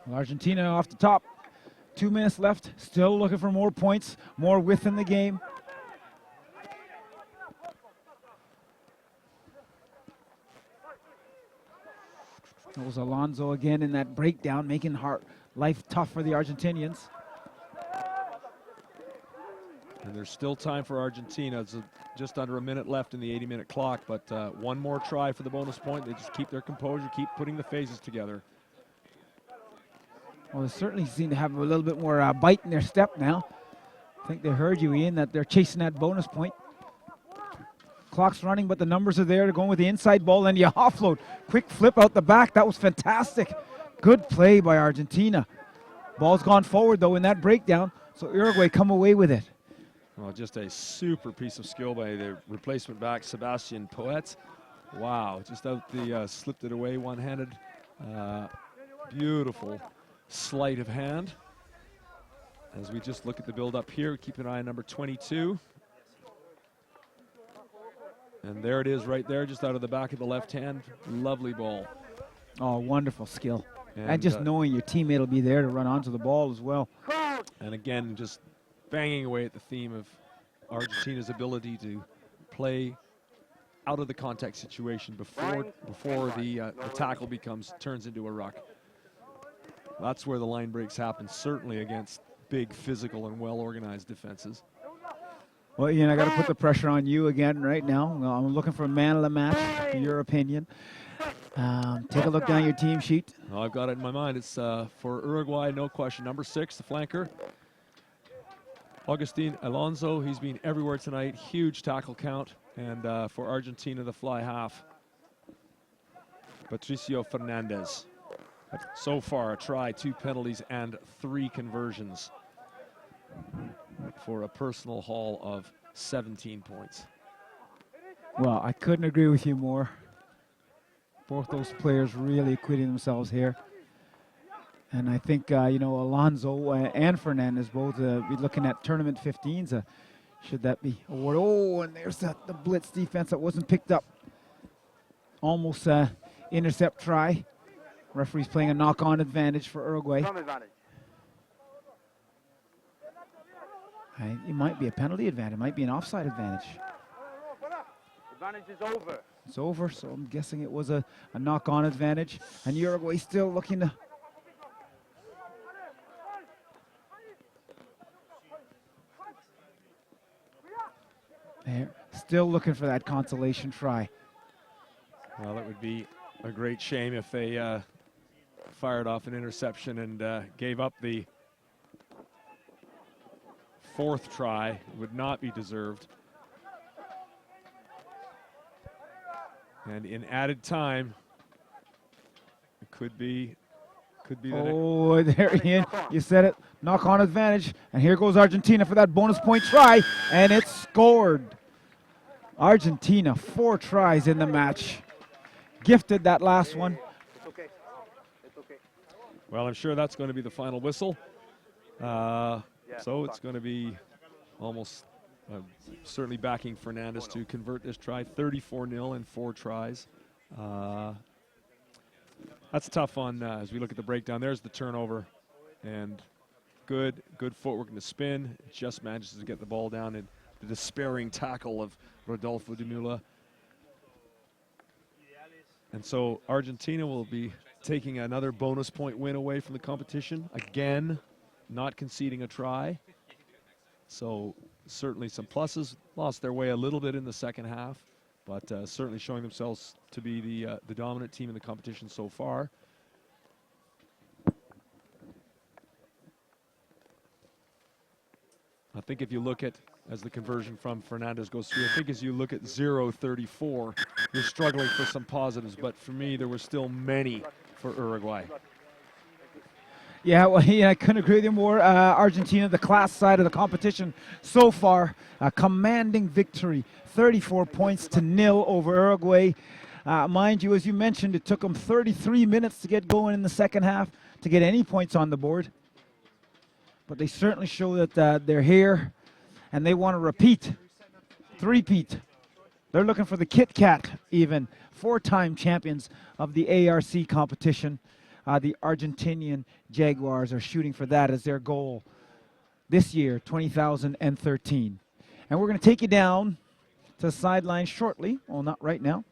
Well, Argentina off the top. 2 minutes left. Still looking for more points, more width in the game. It was Alonso again in that breakdown, making life tough for the Argentinians. And there's still time for Argentina. It's just under a minute left in the 80-minute clock, but one more try for the bonus point. They just keep their composure, keep putting the phases together. Well, they certainly seem to have a little bit more bite in their step now. I think they heard you, Ian, that they're chasing that bonus point. Clock's running, but the numbers are there. They're going with the inside ball, and you offload. Quick flip out the back. That was fantastic. Good play by Argentina. Ball's gone forward, though, in that breakdown, so Uruguay come away with it. Well, just a super piece of skill by the replacement back, Sebastian Poet. Wow, just out the, slipped it away one-handed. Beautiful sleight of hand. As we just look at the build-up here, keep an eye on number 22. And there it is right there, just out of the back of the left hand. Lovely ball. Oh, wonderful skill. And just knowing your teammate will be there to run onto the ball as well. And again, just banging away at the theme of Argentina's ability to play out of the contact situation before the tackle turns into a ruck. That's where the line breaks happen, certainly against big physical and well-organized defenses. Well, Ian, I got to put the pressure on you again right now. I'm looking for a man of the match, in your opinion. Take a look down your team sheet. Oh, I've got it in my mind. It's for Uruguay, no question. Number 6, the flanker. Agustin Alonso, he's been everywhere tonight. Huge tackle count. And for Argentina, the fly half, Patricio Fernandez. So far, a try, 2 penalties, and 3 conversions for a personal haul of 17 points. Well, I couldn't agree with you more. Both those players really acquitting themselves here. And I think, Alonso and Fernandez both be looking at tournament 15s. Should that be awarded? Oh, and there's the blitz defense that wasn't picked up. Almost intercept try. Referee's playing a knock-on advantage for Uruguay. It might be a penalty advantage. It might be an offside advantage. Advantage is over. It's over, so I'm guessing it was a knock-on advantage. And Uruguay still looking to... They're still looking for that consolation try. Well, it would be a great shame if they fired off an interception and gave up the 4th try. It would not be deserved. And in added time, it could be oh, there, Ian, you said it. Knock-on advantage. And here goes Argentina for that bonus point try. And it's scored. Argentina, 4 tries in the match. Gifted that last one. It's okay. It's okay. Well, I'm sure that's going to be the final whistle. So it's going to be almost certainly backing Fernandez to convert this try. 34-0 in 4 tries. That's tough on as we look at the breakdown. There's the turnover, and good footwork in the spin. Just manages to get the ball down, and the despairing tackle of Rodolfo de Mula. And so Argentina will be taking another bonus point win away from the competition. Again, not conceding a try. So certainly some pluses. Lost their way a little bit in the second half, but certainly showing themselves to be the dominant team in the competition so far. I think if you look at, as the conversion from Fernandez goes through, I think as you look at 0-34, you're struggling for some positives, but for me, there were still many for Uruguay. Yeah, well, I couldn't agree with you more. Argentina, the class side of the competition so far, a commanding victory, 34 points to 0 over Uruguay. Mind you, as you mentioned, it took them 33 minutes to get going in the second half to get any points on the board. But they certainly show that they're here, and they want to repeat, three-peat. They're looking for the Kit Kat even, 4-time champions of the ARC competition. the Argentinian Jaguars are shooting for that as their goal this year, 2013. And we're going to take you down to the sideline shortly. Well, not right now.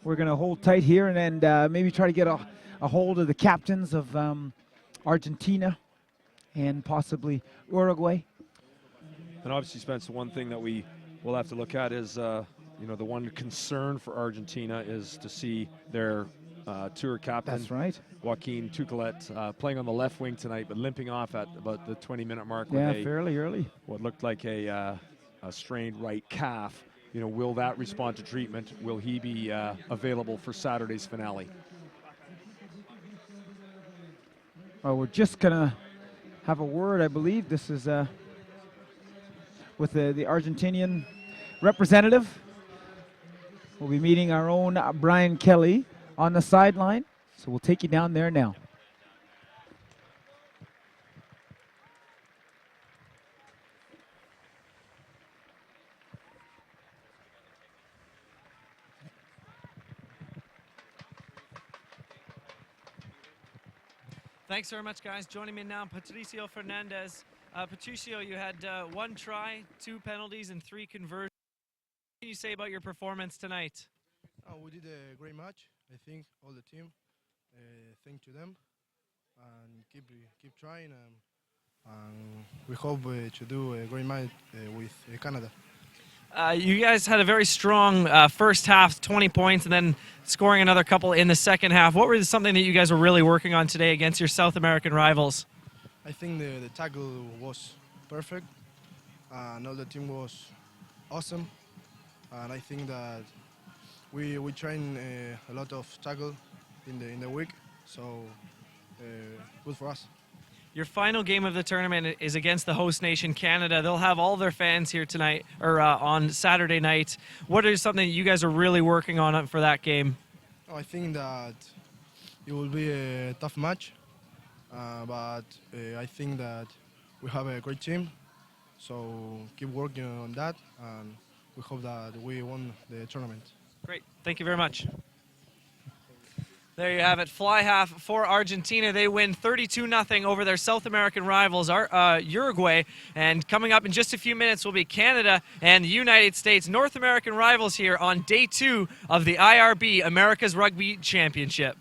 We're going to hold tight here and maybe try to get a hold of the captains of Argentina and possibly Uruguay. And obviously, Spence, one thing that we will have to look at is, you know, the one concern for Argentina is to see their tour captain, That's right, Joaquin Tuculet, playing on the left wing tonight, but limping off at about the 20-minute mark. Yeah, with fairly early. What looked like a strained right calf. You know, will that respond to treatment? Will he be available for Saturday's finale? Well, we're just going to have a word, I believe. This is with the Argentinian representative. We'll be meeting our own Brian Kelly on the sideline. So we'll take you down there now. Thanks very much, guys. Joining me now, Patricio Fernandez. Patricio, you had 1 try, 2 penalties, and 3 conversions. What can you say about your performance tonight? We did a great match. I think all the team. Thank to them, and keep trying. And we hope to do a great match with Canada. You guys had a very strong first half, 20 points, and then scoring another couple in the second half. What was something that you guys were really working on today against your South American rivals? I think the tackle was perfect, and all the team was awesome. And I think that we train a lot of tackle in the week, so good for us. Your final game of the tournament is against the host nation, Canada. They'll have all their fans here tonight, or on Saturday night. What is something that you guys are really working on for that game? I think that it will be a tough match, but I think that we have a great team, so keep working on that, and we hope that we won the tournament. Great. Thank you very much. There you have it. Fly half for Argentina. They win 32-0 over their South American rivals, Uruguay. And coming up in just a few minutes will be Canada and the United States, North American rivals here on day 2 of the IRB Americas Rugby Championship.